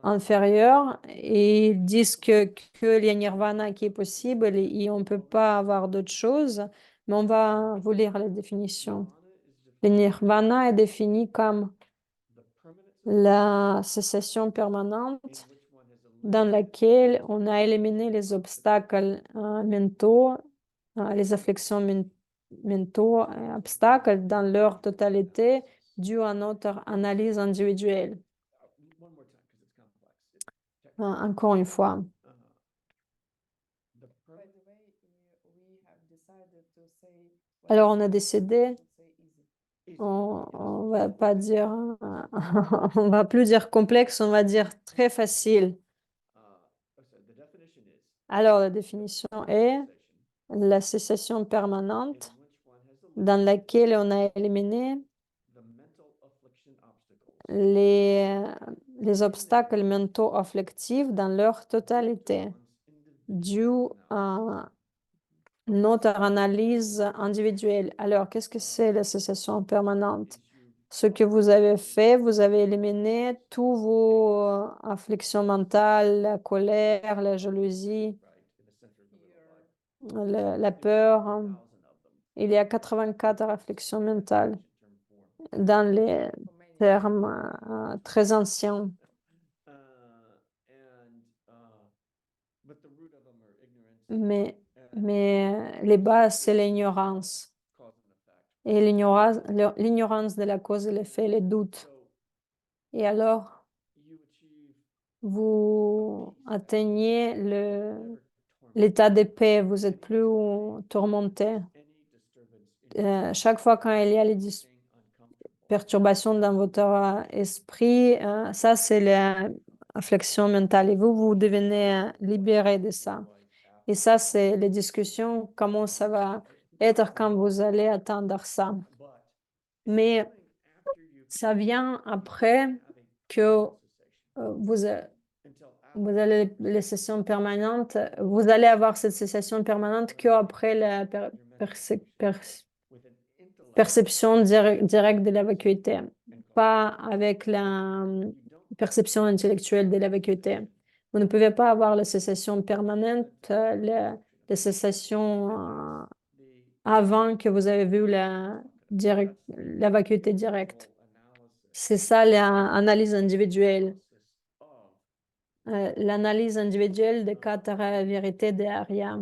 inférieure. Et ils disent que il y a Nirvana qui est possible et on ne peut pas avoir d'autre chose. Mais on va vous lire la définition. Le Nirvana est défini comme la cessation permanente dans laquelle on a éliminé les obstacles mentaux, les afflictions mentaux, obstacles dans leur totalité dû à notre analyse individuelle. Encore une fois. Alors, on a décidé, on va pas dire, on va plus dire complexe, on va dire très facile. Alors, la définition est la cessation permanente dans laquelle on a éliminé les, les obstacles mentaux afflictifs dans leur totalité, dû à notre analyse individuelle. Alors, qu'est-ce que c'est la cessation permanente? Ce que vous avez fait, vous avez éliminé tous vos afflictions mentales, la colère, la jalousie, la peur, hein. Il y a 84 afflictions mentales dans les termes très anciens. Mais, mais les bases, c'est l'ignorance. et l'ignorance de la cause et l'effet, les doutes. Et alors, vous atteignez l'état de paix, vous êtes plus tourmenté. Chaque fois quand il y a les perturbations dans votre esprit, ça c'est la réflexion mentale et vous devenez libéré de ça. Et ça, c'est les discussions, comment ça va être quand vous allez atteindre ça. Mais ça vient après que vous allez les sessions permanentes, vous allez avoir cette cessation permanente qu'après la perception directe de la vacuité, pas avec la perception intellectuelle de la vacuité. Vous ne pouvez pas avoir la cessation permanente, la cessation avant que vous avez vu la vacuité directe. C'est ça l'analyse individuelle. L'analyse individuelle des quatre vérités de Arya.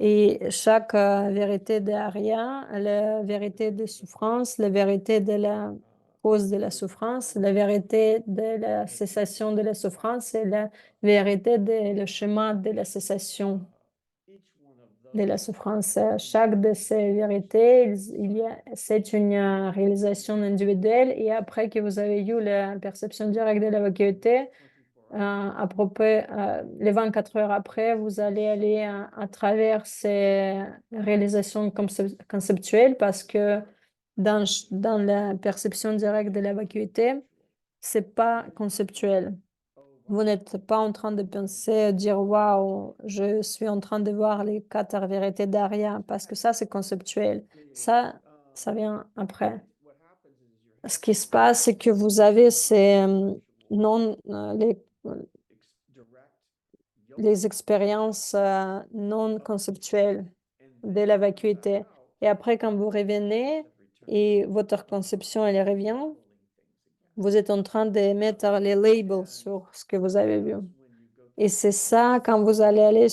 Et chaque vérité de Arya, la vérité de souffrance, la vérité de la cause de la souffrance, la vérité de la cessation de la souffrance et la vérité de le chemin de la cessation de la souffrance. Chaque de ces vérités, c'est une réalisation individuelle et après que vous avez eu la perception directe de la vacuité, à propos, les 24 heures après, vous allez aller à travers ces réalisations conceptuelles parce que dans la perception directe de la vacuité, c'est pas conceptuel. Vous n'êtes pas en train de penser, dire waouh, je suis en train de voir les quatre vérités d'Arya parce que ça, c'est conceptuel. Ça vient après. Ce qui se passe, c'est que vous avez non, les expériences non conceptuelles de la vacuité. Et après, quand vous revenez et votre conception, elle revient, vous êtes en train de mettre les labels sur ce que vous avez vu. Et c'est ça, quand vous allez aller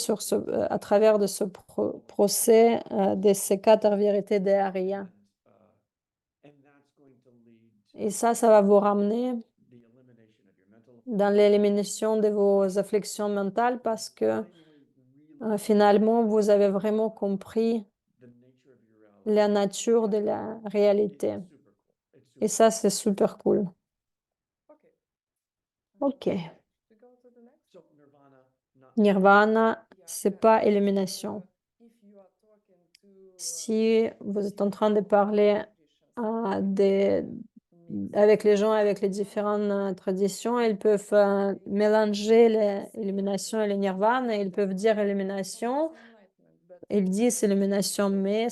à travers de ce procès de ces quatre vérités de Arya. Et ça va vous ramener dans l'élimination de vos afflictions mentales parce que finalement, vous avez vraiment compris la nature de la réalité. Et ça, c'est super cool. OK. Nirvana, c'est pas élimination. Si vous êtes en train de parler avec les gens, avec les différentes traditions, ils peuvent mélanger l'élimination et le nirvana. Ils peuvent dire élimination. Ils disent élimination, mais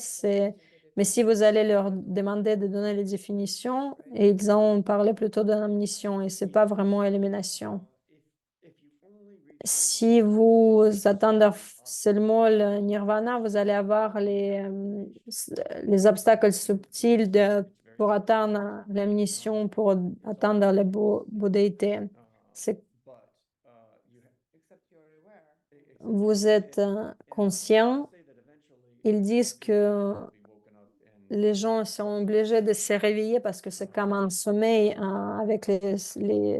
si vous allez leur demander de donner les définitions, ils ont parlé plutôt d'omniscience et c'est pas vraiment élimination. Si vous attendez seulement le nirvana, vous allez avoir les obstacles subtils pour atteindre l'omniscience, pour atteindre la bouddhéité. Vous êtes conscient. Ils disent que les gens sont obligés de se réveiller parce que c'est comme un sommeil avec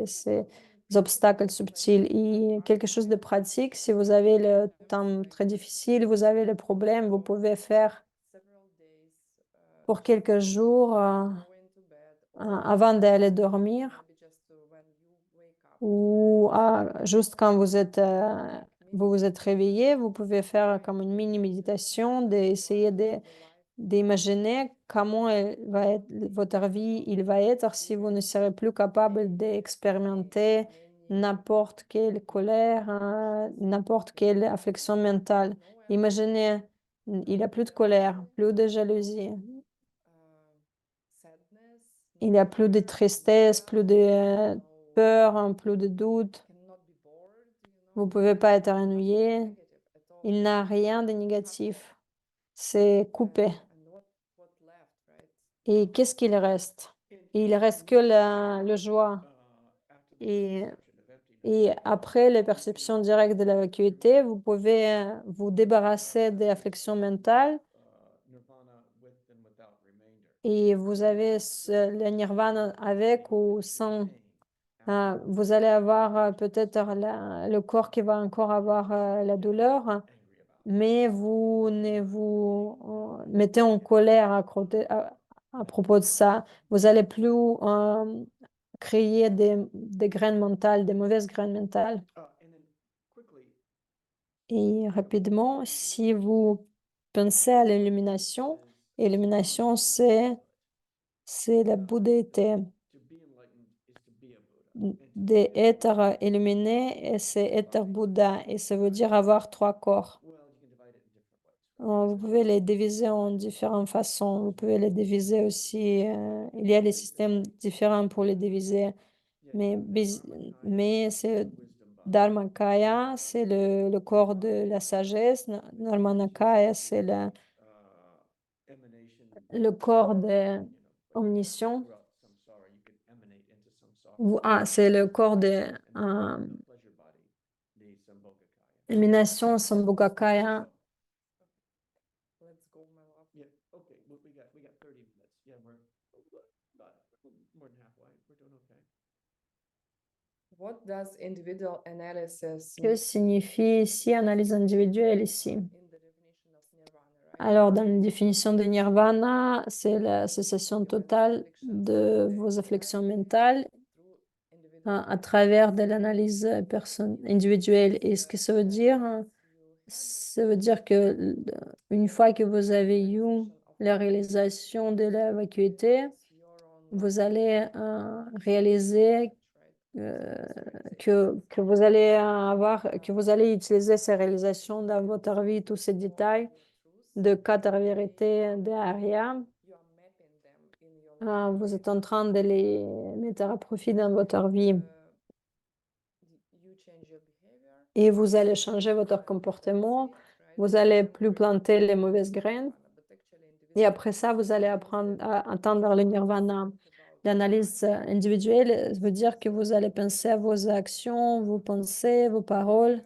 ces obstacles subtils. Et quelque chose de pratique, si vous avez le temps très difficile, vous avez le problème, vous pouvez faire pour quelques jours avant d'aller dormir ou juste quand vous vous êtes réveillé, vous pouvez faire comme une mini méditation, d'essayer d'imaginer comment votre vie il va être si vous ne serez plus capable d'expérimenter n'importe quelle colère, n'importe quelle affliction mentale. Imaginez, il n'y a plus de colère, plus de jalousie, il n'y a plus de tristesse, plus de peur, plus de doute. Vous ne pouvez pas être ennuyé. Il n'a rien de négatif. C'est coupé. Et qu'est-ce qu'il reste? Il reste que le joie. Et, et après les perceptions directes de la vacuité, vous pouvez vous débarrasser des afflictions mentales et vous avez le nirvana avec ou sans. Vous allez avoir peut-être le corps qui va encore avoir la douleur, mais vous ne vous mettez en colère à propos de ça. Vous allez plus créer des graines mentales, des mauvaises graines mentales. Et rapidement, si vous pensez à l'illumination, l'illumination, c'est la bouddhité. D'être illuminé, et c'est être Bouddha, et ça veut dire avoir 3 corps. Vous pouvez les diviser en différentes façons. Vous pouvez les diviser aussi. Il y a des systèmes différents pour les diviser. Mais, mais c'est Dharmakaya, c'est le corps de la sagesse. Nirmanakaya, c'est le corps de omniscient. C'est le corps de émanation Sambhogakaya. What does individual analysis Que signifie ici analyse individuelle ici? Alors, dans la définition de nirvana, c'est la cessation totale de vos afflictions mentales à travers de l'analyse individuelle. Et ce que ça veut dire? Ça veut dire que une fois que vous avez eu la réalisation de la vacuité, vous allez réaliser que vous allez que vous allez utiliser ces réalisations dans votre vie, tous ces détails de 4 vérités de Arya. Vous êtes en train de les mettre à profit dans votre vie et vous allez changer votre comportement. Vous allez plus planter les mauvaises graines. Et après ça, vous allez apprendre à atteindre le nirvana. L'analyse individuelle veut dire que vous allez penser à vos actions, vos pensées, vos paroles,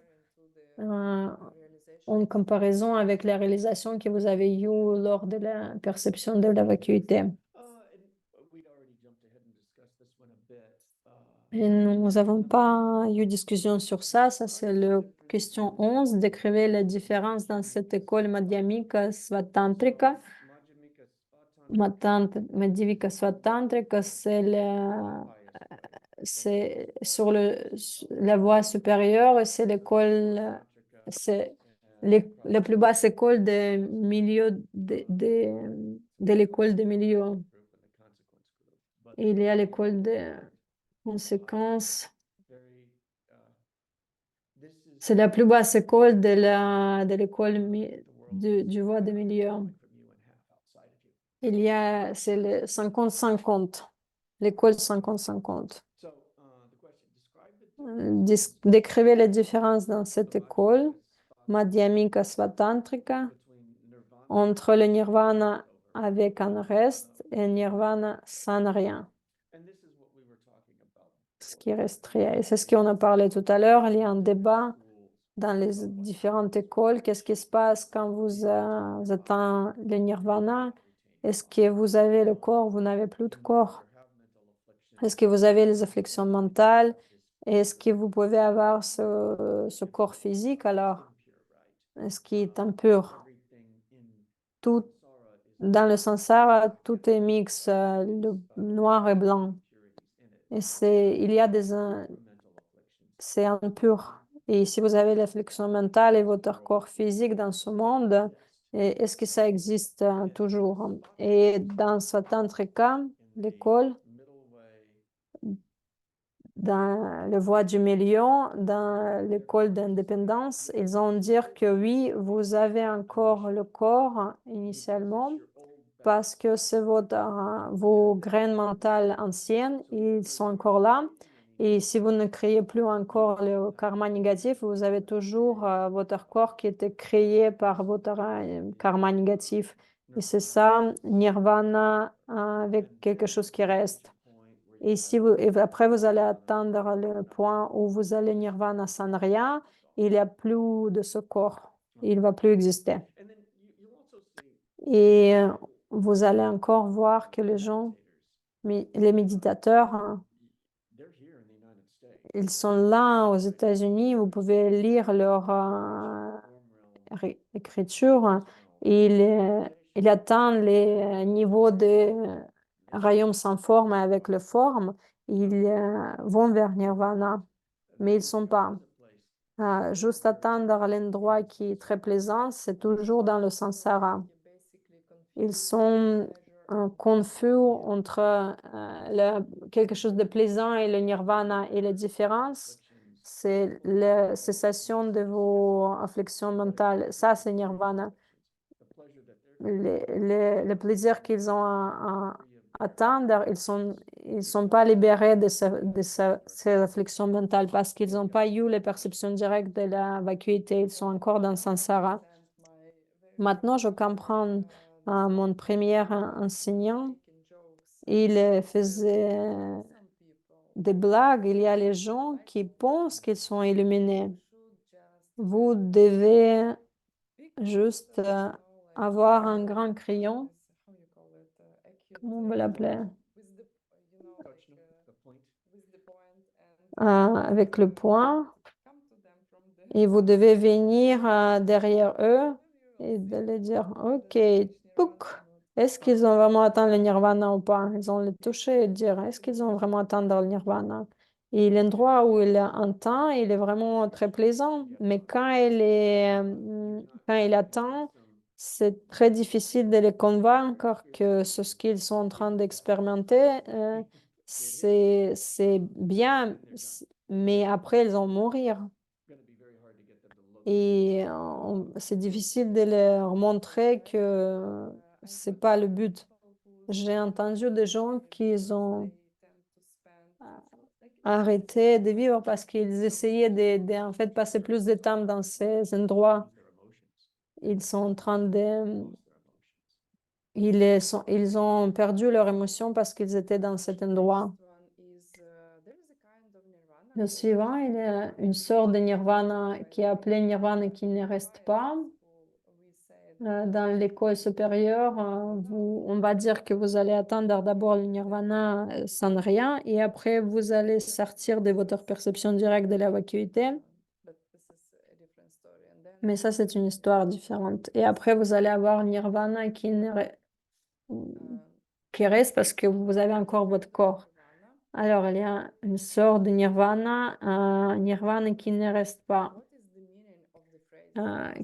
en comparaison avec les réalisations que vous avez eues lors de la perception de la vacuité. Et nous n'avons pas eu discussion sur ça. Ça, c'est la question 11. Décrivez la différence dans cette école madhyamika svatantrika. Madhyamika svatantrika, c'est sur la voie supérieure, c'est l'école, c'est la plus basse école de milieu de l'école de milieu. Il y a l'école de conséquences. C'est la plus basse école de l'école du voie de milieu. C'est le 50-50, l'école 50-50. Décrivez les différences dans cette école, Madhyamika Svatantrika, entre le nirvana avec un reste et le nirvana sans rien. Ce qui reste rien. Et c'est ce qu'on a parlé tout à l'heure. Il y a un débat dans les différentes écoles. Qu'est-ce qui se passe quand vous atteignez le nirvana? Est-ce que vous avez le corps? Vous n'avez plus de corps? Est-ce que vous avez les afflictions mentales? Est-ce que vous pouvez avoir ce corps physique alors? Est-ce qu'il est impur? Tout, dans le samsara, tout est mix, le noir et blanc. Et c'est impur. Et si vous avez l'affliction mentale et votre corps physique dans ce monde, est-ce que ça existe toujours? Et dans certains cas, l'école, dans le voie du milieu, dans l'école d'indépendance, ils ont dit que oui, vous avez encore le corps initialement parce que c'est vos graines mentales anciennes, ils sont encore là. Et si vous ne créez plus encore le karma négatif, vous avez toujours votre corps qui était créé par votre karma négatif. Et c'est ça, nirvana, avec quelque chose qui reste. Et après, vous allez atteindre le point où vous allez nirvana sans rien, il n'y a plus de ce corps. Il ne va plus exister. Et vous allez encore voir que les gens, les méditateurs, hein, ils sont là aux États-Unis. Vous pouvez lire leur écriture, hein. Il atteint les niveaux des royaumes sans forme avec le forme. Ils vont vers Nirvana, mais ils sont pas. Juste atteindre l'endroit qui est très plaisant, c'est toujours dans le samsara. Ils sont confus entre quelque chose de plaisant et le nirvana. Et la différence, c'est la cessation de vos afflictions mentales. Ça, c'est nirvana. Le plaisir qu'ils ont à atteindre, ils sont pas libérés ces afflictions mentales parce qu'ils n'ont pas eu les perceptions directes de la vacuité. Ils sont encore dans le samsara. Maintenant, je comprends mon premier enseignant. Il faisait des blagues. Il y a les gens qui pensent qu'ils sont illuminés. Vous devez juste avoir un grand crayon. Comment on va l'appeler? Avec le point. Et vous devez venir derrière eux et de leur dire, OK, pouc, est-ce qu'ils ont vraiment atteint le nirvana ou pas? Ils ont le toucher et dire, est-ce qu'ils ont vraiment atteint le nirvana? Et l'endroit où il atteint, il est vraiment très plaisant. Mais quand il atteint, c'est très difficile de les convaincre que ce qu'ils sont en train d'expérimenter, c'est bien, mais après, ils vont mourir. Et c'est difficile de leur montrer que c'est pas le but. J'ai entendu des gens qui ont arrêté de vivre parce qu'ils essayaient en fait passer plus de temps dans ces endroits. Ils sont en train de ils ont perdu leur émotion parce qu'ils étaient dans cet endroit. Le suivant, il y a une sorte de nirvana qui est appelée nirvana qui ne reste pas. Dans l'école supérieure, on va dire que vous allez atteindre d'abord le nirvana sans rien et après vous allez sortir de votre perception directe de la vacuité. Mais ça, c'est une histoire différente. Et après, vous allez avoir nirvana qui reste parce que vous avez encore votre corps. Alors, il y a une sorte de nirvana, un nirvana qui ne reste pas.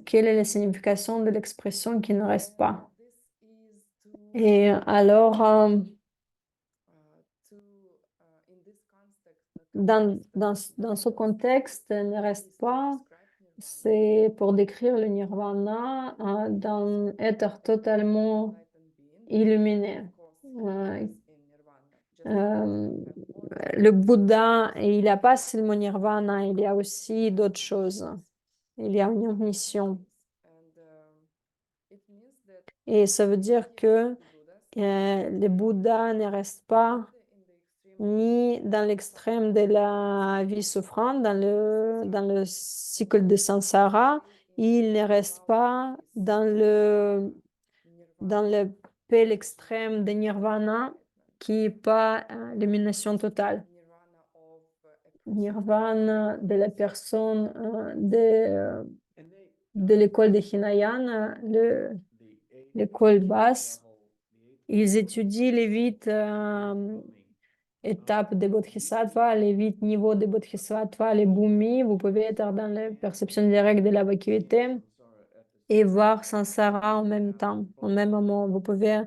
Quelle est la signification de l'expression qui ne reste pas? Et alors, dans ce contexte, ne reste pas, c'est pour décrire le nirvana, d'un être totalement illuminé. Euh, euh, le Bouddha, il n'a pas seulement nirvana, il y a aussi d'autres choses. Il y a une omniscience. Et ça veut dire que le Bouddha ne reste pas ni dans l'extrême de la vie souffrante, dans le cycle de samsara, il ne reste pas dans le pôle extrême de nirvana, qui n'est pas l'élimination totale. Nirvana de la personne de l'école de Hinayana, l'école basse, ils étudient les 8 étapes de Bodhisattva, les 8 niveaux de Bodhisattva, les bhumi. Vous pouvez être dans la perception directe de la vacuité et voir samsara en même temps, au même moment. Vous pouvez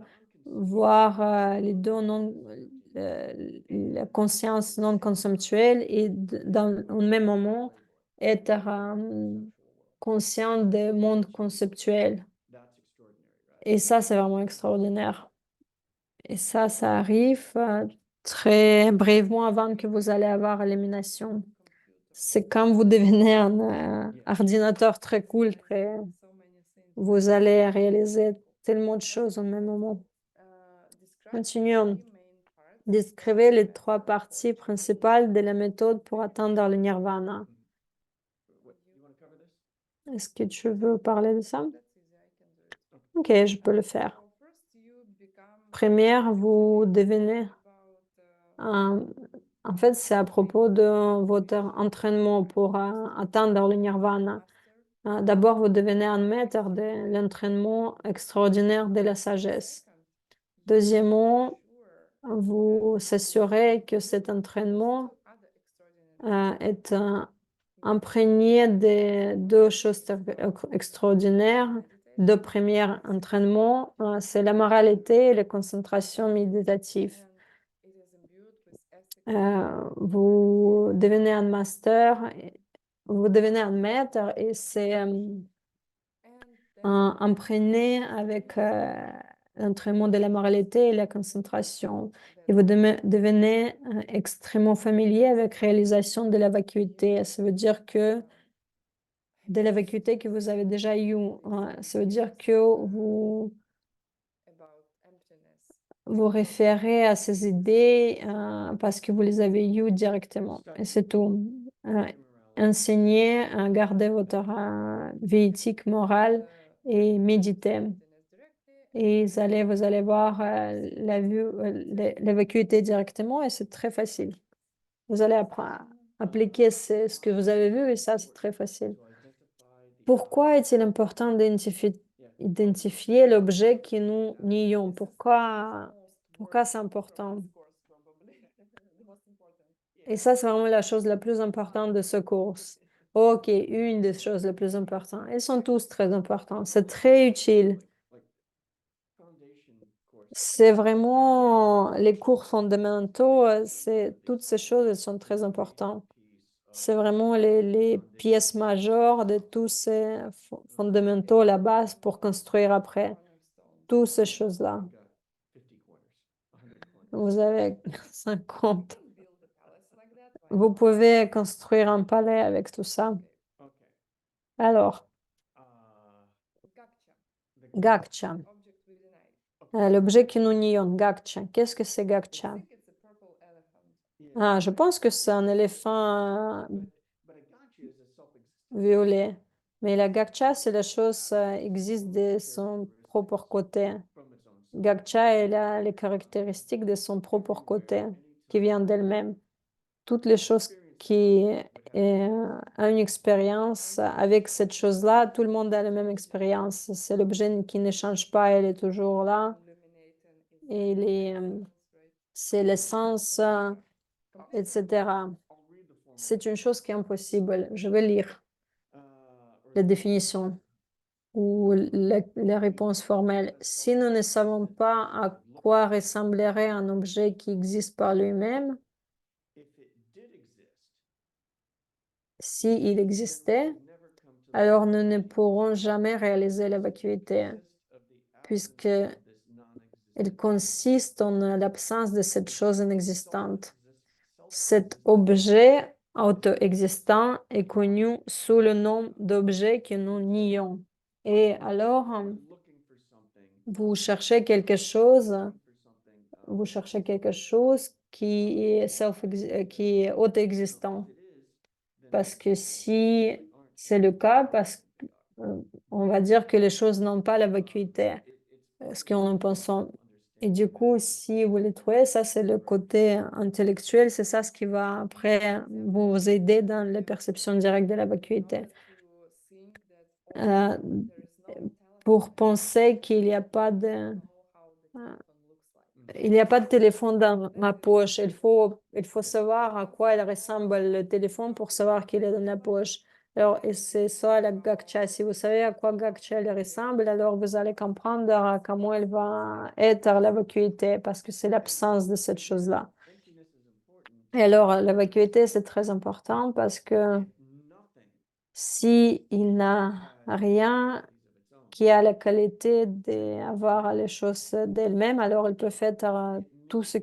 voir les deux non, la conscience non conceptuelle et dans au même moment être conscient des mondes conceptuels. Et ça, c'est vraiment extraordinaire. Et ça arrive très brièvement avant que vous allez avoir l'élimination. C'est quand vous devenez un ordinateur très cool, vous allez réaliser tellement de choses au même moment. Continuons. Décrivez les 3 parties principales de la méthode pour atteindre le nirvana. Est-ce que tu veux parler de ça? Ok, je peux le faire. Première, vous devenez un en fait, c'est à propos de votre entraînement pour, atteindre le nirvana. D'abord, vous devenez un maître de l'entraînement extraordinaire de la sagesse. Deuxièmement, vous s'assurez que cet entraînement, est, imprégné de 2 choses extraordinaires. 2 premiers entraînements, c'est la moralité et la concentration méditative. Vous devenez un master, vous devenez un maître et c'est, imprégné avec, l'entraînement de la moralité et la concentration. Et vous devenez, extrêmement familier avec réalisation de la vacuité. Ça veut dire que de la vacuité que vous avez déjà eu, ça veut dire que vous référez à ces idées, parce que vous les avez eues directement et c'est tout. Heu, Enseignez, garder votre, vie éthique, morale et méditer et vous allez voir, la vacuité directement et c'est très facile. Vous allez appliquer ce que vous avez vu et ça, c'est très facile. Pourquoi est-il important d'identifier l'objet que nous nions? Pourquoi c'est important? Et ça, c'est vraiment la chose la plus importante de ce course. OK, une des choses les plus importantes. Elles sont tous très importantes. C'est très utile. C'est vraiment les cours fondamentaux, c'est toutes ces choses, elles sont très importantes. C'est vraiment les pièces majeures de tous ces fondamentaux, la base pour construire après, toutes ces choses-là. Vous avez 50. Vous pouvez construire un palais avec tout ça. Alors, Gakcha, l'objet qui nous nions, Gakcha. Qu'est-ce que c'est Gakcha? Je pense que c'est un éléphant, violet. Mais la Gakcha, c'est la chose, existe de son propre côté. Gakcha, elle a les caractéristiques de son propre côté, qui vient d'elle-même. Toutes les choses qui a une expérience avec cette chose-là, tout le monde a la même expérience. C'est l'objet qui ne change pas, elle est toujours là. Et c'est l'essence, etc. C'est une chose qui est impossible. Je vais lire la définition ou la réponse formelle. Si nous ne savons pas à quoi ressemblerait un objet qui existe par lui-même, s'il existait, alors nous ne pourrons jamais réaliser la vacuité, puisque elle consiste en l'absence de cette chose inexistante. Cet objet auto-existant est connu sous le nom d'objet que nous nions. Et alors, vous cherchez quelque chose, vous cherchez quelque chose qui est qui est auto-existant. Parce que si c'est le cas, on va dire que les choses n'ont pas la vacuité, ce qu'on en pensons. Et du coup, si vous les trouvez, ça c'est le côté intellectuel, c'est ça ce qui va après vous aider dans la perception directe de la vacuité. Euh, pour penser qu'il n'y a pas de, euh, il n'y a pas de téléphone dans ma poche. Il faut savoir à quoi il ressemble le téléphone pour savoir qu'il est dans la poche. Alors, et c'est ça la Gakcha. Si vous savez à quoi Gakcha elle ressemble, alors vous allez comprendre comment elle va être la vacuité, parce que c'est l'absence de cette chose-là. Et alors, la vacuité, c'est très important parce que si il n'a rien qui a la qualité d'avoir les choses d'elles-mêmes, alors ils peuvent faire tout ce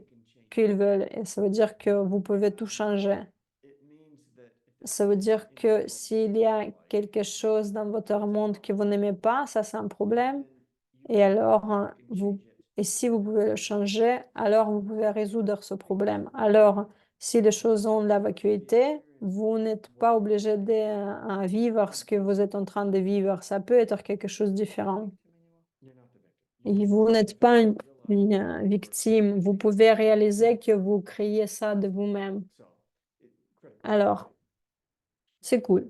qu'ils veulent. Et ça veut dire que vous pouvez tout changer. Ça veut dire que s'il y a quelque chose dans votre monde que vous n'aimez pas, ça c'est un problème. Et alors, et si vous pouvez le changer, alors vous pouvez résoudre ce problème. Alors, si les choses ont de la vacuité, vous n'êtes pas obligé de vivre ce que vous êtes en train de vivre. Ça peut être quelque chose de différent. Et vous n'êtes pas une victime. Vous pouvez réaliser que vous créez ça de vous-même. Alors, c'est cool.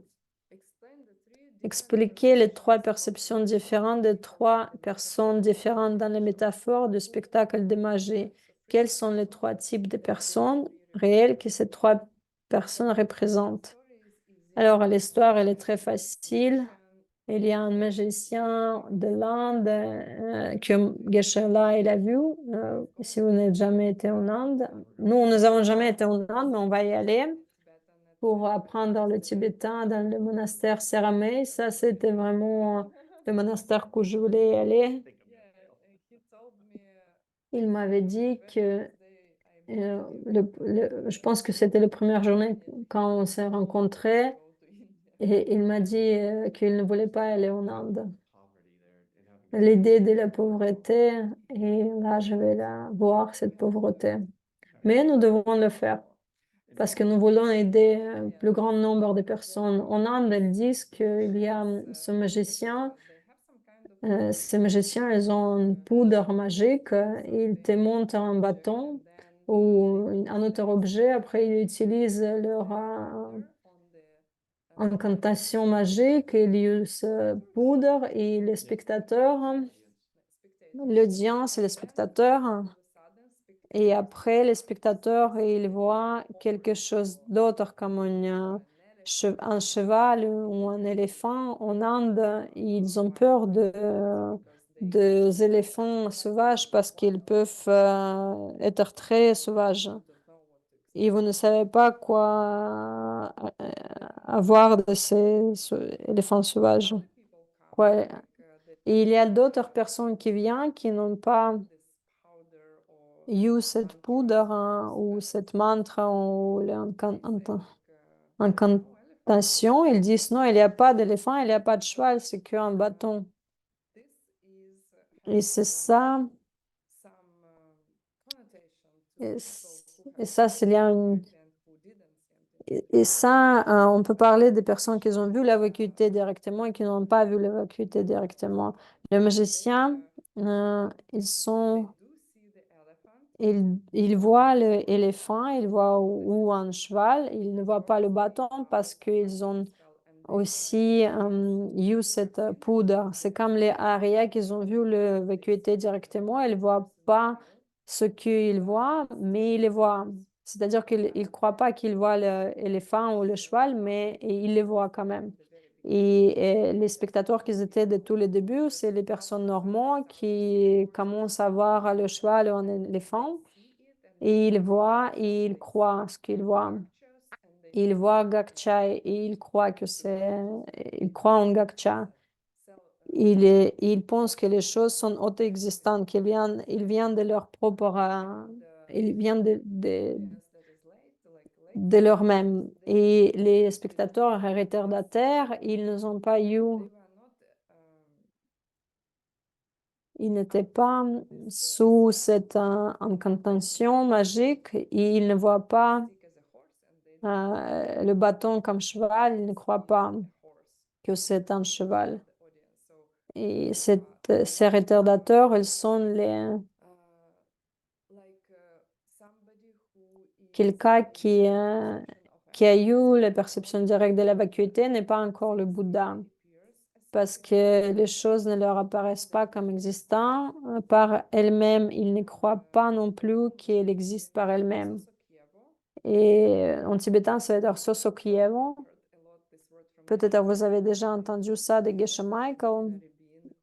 Expliquer les trois perceptions différentes des trois personnes différentes dans les métaphores du spectacle de magie. Quels sont les trois types de personnes réelles que ces trois personnes représentent? Alors, l'histoire, elle est très facile. Il y a un magicien de l'Inde que Geshe-la, il a vu. Si vous n'êtes jamais été en Inde. Nous n'avons jamais été en Inde, mais on va y aller pour apprendre le tibétain dans le monastère Seramay. Ça, c'était vraiment le monastère que je voulais y aller. Il m'avait dit que, je pense que c'était la première journée quand on s'est rencontrés, et il m'a dit qu'il ne voulait pas aller en Inde. L'idée de la pauvreté, et là, je vais la voir, cette pauvreté. Mais nous devons le faire parce que nous voulons aider un plus grand nombre de personnes. En Inde, ils disent qu'il y a ce magicien. Ces magiciens, ils ont une poudre magique. Ils te montent un bâton ou un autre objet. Après, ils utilisent leur incantation magique. Ils usent poudre et les spectateurs, l'audience et les spectateurs. Et après, les spectateurs, ils voient quelque chose d'autre comme un cheval ou un éléphant. En Inde, ils ont peur des éléphants sauvages parce qu'ils peuvent être très sauvages. Et vous ne savez pas quoi avoir de ces éléphants sauvages. Quoi. Et il y a d'autres personnes qui viennent qui n'ont pas use cette poudre ou cette mantra ou l'incantation. Ils disent non, il n'y a pas d'éléphant, il n'y a pas de cheval, c'est qu'un bâton. Et c'est ça. Et ça, c'est bien. Et ça, on peut parler des personnes qui ont vu la vacuité directement et qui n'ont pas vu la vacuité directement. Les magiciens, ils voient l'éléphant, ils voient ou un cheval, ils ne voient pas le bâton parce qu'ils ont aussi eu cette poudre. C'est comme les Arias qui ont vu le vacuité directement, ils ne voient pas ce qu'ils voient, mais ils les voient. C'est-à-dire qu'ils ne croient pas qu'ils voient l'éléphant ou le cheval, mais ils les voient quand même. Et les spectateurs qui étaient de tous les débuts, c'est les personnes normaux qui commencent à voir le cheval ou un éléphant. Et ils voient et ils croient ce qu'ils voient. Ils voient Gakcha et ils croient que ils croient en Gakcha. Ils pensent que les choses sont auto-existantes, ils viennent de leur propre, ils viennent de leur-même. Et les spectateurs retardataires, ils n'ont pas eu, ils n'étaient pas sous cette incantation magique et ils ne voient pas le bâton comme cheval, ils ne croient pas que c'est un cheval. Et ces retardateurs, ils sont quelqu'un qui a eu la perception directe de la vacuité n'est pas encore le Bouddha, parce que les choses ne leur apparaissent pas comme existant par elles-mêmes. Ils ne croient pas non plus qu'elles existent par elles-mêmes. Et en tibétain, ça veut dire Sosokyevo. Peut-être vous avez déjà entendu ça de Geshe Michael.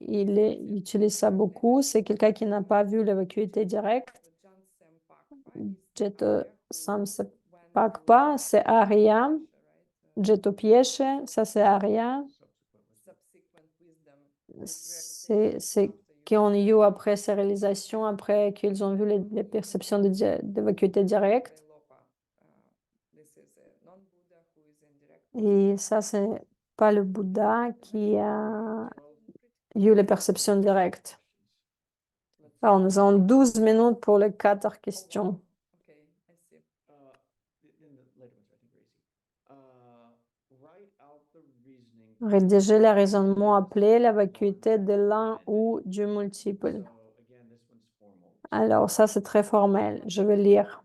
Il utilise ça beaucoup. C'est quelqu'un qui n'a pas vu la vacuité directe. Jeto Samsepakpa, c'est Arya. Jeto Pieshe, ça c'est Arya. C'est qui ont eu après ces réalisations, après qu'ils ont vu les perceptions de vacuité directe. Et ça, c'est pas le Bouddha qui a eu les perceptions directes. Alors, nous avons 12 minutes pour les 4 questions. Rédiger le raisonnement appelé la vacuité de l'un ou du multiple. Alors, ça, c'est très formel. Je vais lire.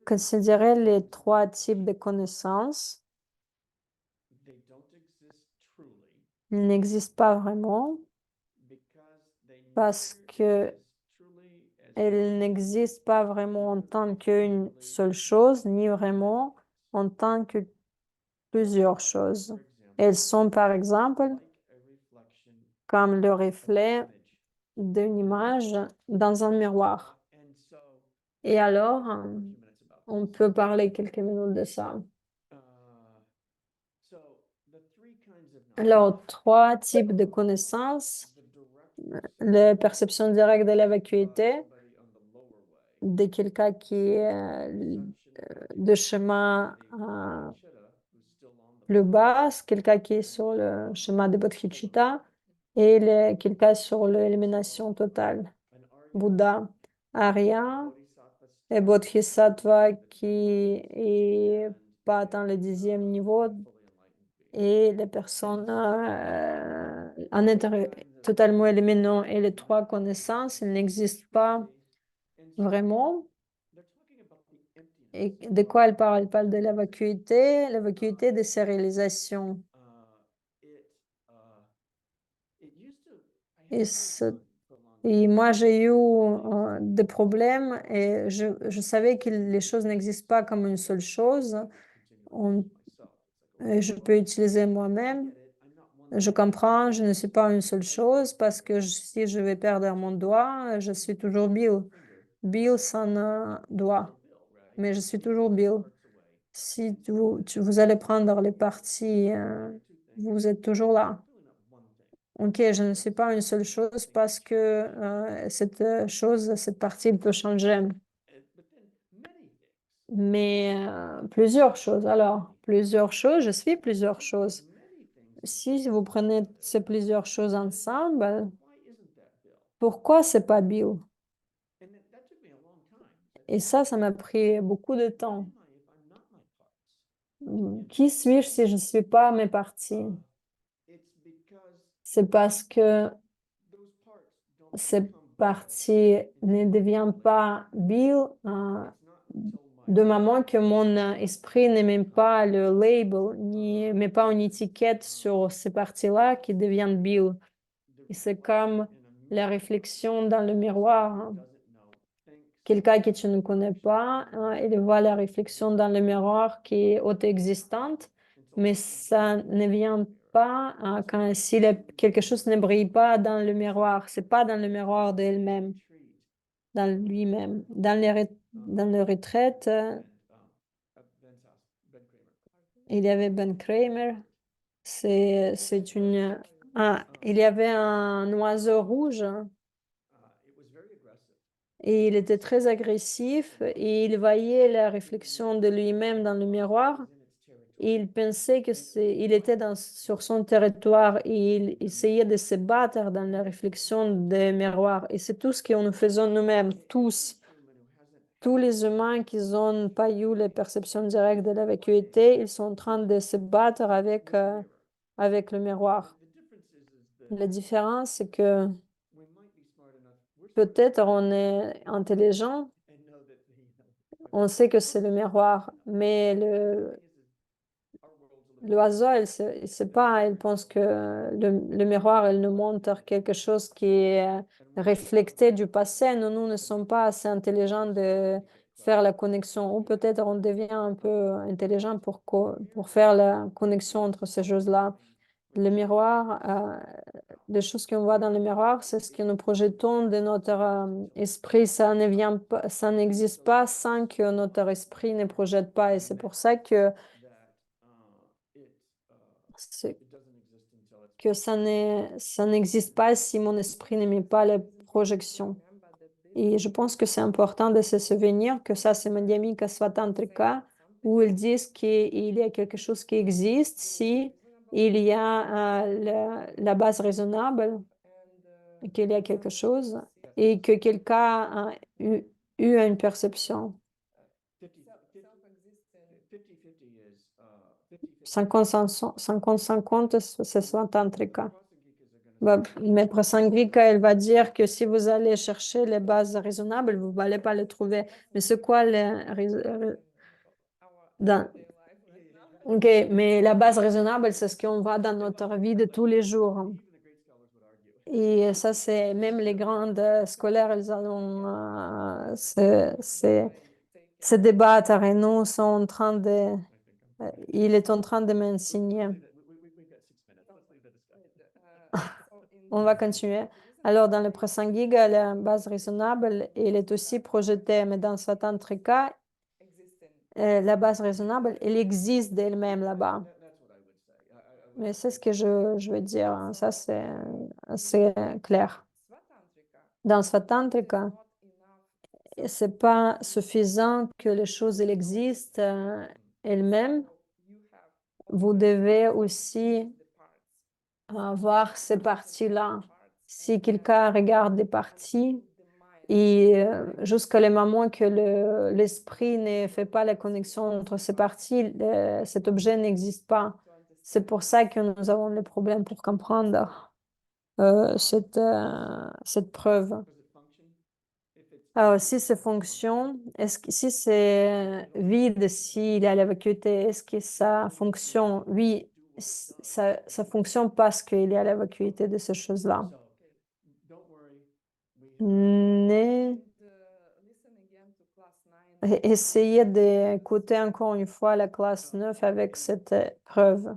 Considérez les trois types de connaissances. Ils n'existent pas vraiment parce que elles n'existent pas vraiment en tant qu'une seule chose, ni vraiment en tant que plusieurs choses. Elles sont, par exemple, comme le reflet d'une image dans un miroir. Et alors, on peut parler quelques minutes de ça. Alors, trois types de connaissances. La perception directe de la vacuité, de quelqu'un qui est de chemin plus bas, quelqu'un qui est sur le chemin de Bodhicitta et quelqu'un sur l'élimination totale. Bouddha, Arya et Bodhisattva qui est pas atteint le 10e niveau et les personnes en intérieur totalement éliminées et les trois connaissances, elles n'existent pas vraiment. Et de quoi elle parle? Elle parle de la vacuité de ses réalisations. Et, et moi, j'ai eu des problèmes et je savais que les choses n'existent pas comme une seule chose. On- et je peux utiliser moi-même. Je comprends, je ne suis pas une seule chose parce que si je vais perdre mon doigt, je suis toujours Bill. Bill sans doigt, mais je suis toujours Bill. Si vous allez prendre les parties, vous êtes toujours là. Ok, je ne suis pas une seule chose parce que cette chose, cette partie peut changer. Mais plusieurs choses. Alors, plusieurs choses, je suis plusieurs choses. Si vous prenez ces plusieurs choses ensemble, pourquoi c'est pas Bill? Et ça m'a pris beaucoup de temps. Qui suis-je si je ne suis pas mes parties? C'est parce que ces parties ne deviennent pas Bill de moment que mon esprit ne met pas le label, ni met pas une étiquette sur ces parties-là qui deviennent Bill. Et c'est comme la réflexion dans le miroir, hein. Quelqu'un que tu ne connais pas, hein, il voit la réflexion dans le miroir qui est auto-existante, mais ça ne vient pas quand si quelque chose ne brille pas dans le miroir. C'est pas dans le miroir d'elle-même, dans lui-même. Dans les retraites, il y avait Ben Kramer. C'est une. Il y avait un oiseau rouge et il était très agressif et il voyait la réflexion de lui-même dans le miroir. Et il pensait il était sur son territoire et il essayait de se battre dans la réflexion des miroirs. Et c'est tout ce que nous faisons nous-mêmes, tous. Tous les humains qui n'ont pas eu les perceptions directes de la vacuité, ils sont en train de se battre avec le miroir. La différence, c'est que peut-être on est intelligent, on sait que c'est le miroir, mais l'oiseau, il sait pas, il pense que le miroir, il nous montre quelque chose qui est reflété du passé. Nous ne sommes pas assez intelligents de faire la connexion, ou peut-être on devient un peu intelligent pour faire la connexion entre ces choses-là. Le miroir, les choses qu'on voit dans le miroir, c'est ce que nous projetons de notre esprit. Ça ne vient pas, ça n'existe pas sans que notre esprit ne projette pas. Et c'est pour ça c'est- que ça n'existe pas si mon esprit n'émet pas les projections. Et je pense que c'est important de se souvenir que ça, c'est Madhyamika Svatantrika, où ils disent qu'il y a quelque chose qui existe si il y a la base raisonnable, qu'il y a quelque chose, et que quelqu'un a eu une perception. 50-50, c'est Svatantrika. Bah, Maître Sangvika, elle va dire que si vous allez chercher les bases raisonnables, vous n'allez pas les trouver. Mais c'est quoi dans- Ok, mais la base raisonnable, c'est ce qu'on voit dans notre vie de tous les jours. Et ça, c'est même les grandes scolaires, elles allons se débattre et nous sont en train de, il est en train de m'enseigner. On va continuer. Alors, dans le Prasangiga, la base raisonnable, elle est aussi projetée, mais dans certains cas, la base raisonnable, elle existe d'elle-même là-bas. Mais c'est ce que je veux dire, hein. Ça, c'est clair. Dans Svatantrika, c'est pas suffisant que les choses elles existent elles-mêmes. Vous devez aussi voir ces parties-là. Si quelqu'un regarde des parties et jusqu'à le moment que l'esprit ne fait pas la connexion entre ces parties, cet objet n'existe pas. C'est pour ça que nous avons le problème pour comprendre cette preuve. Alors, si c'est fonction, si c'est vide, s'il y a la vacuité, est-ce que ça fonctionne? Oui, ça fonctionne parce qu'il y a la vacuité de ces choses-là. Mais essayez d'écouter encore une fois la classe 9 avec cette preuve.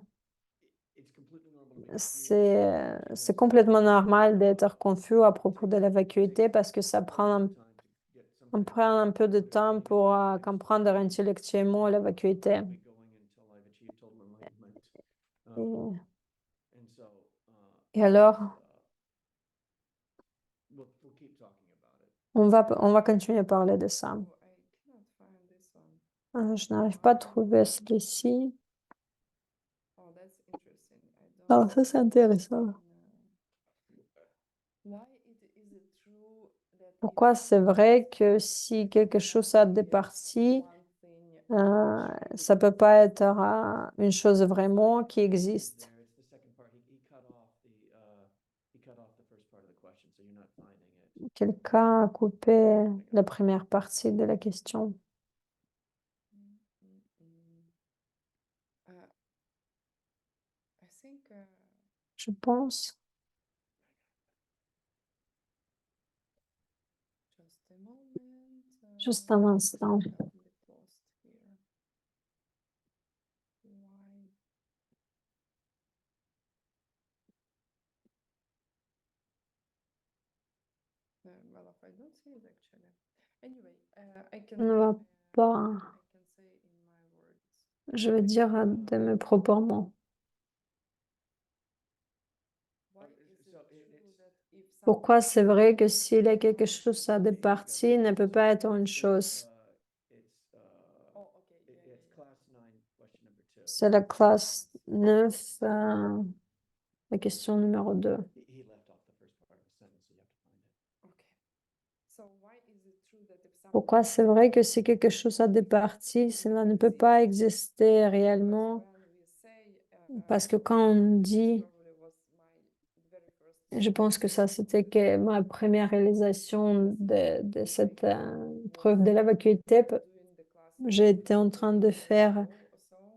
C'est complètement normal d'être confus à propos de la vacuité parce que on prend un peu de temps pour comprendre intellectuellement la vacuité. Et, et alors, on va continuer à parler de ça. Je n'arrive pas à trouver celui-ci. Ah, ça, c'est intéressant. Pourquoi c'est vrai que si quelque chose a des parties, ça peut pas être une chose vraiment qui existe. Quelqu'un a coupé la première partie de la question. Je pense. Juste un instant. On ne va pas. Je vais dire de mes propres mots. Pourquoi c'est vrai que s'il y a quelque chose à des parties, ne peut pas être une chose? C'est la classe 9, la question numéro 2. Pourquoi c'est vrai que si quelque chose a des parties, cela ne peut pas exister réellement? Parce que quand on dit, je pense que ça c'était que ma première réalisation de cette preuve de la vacuité, j'étais en train de faire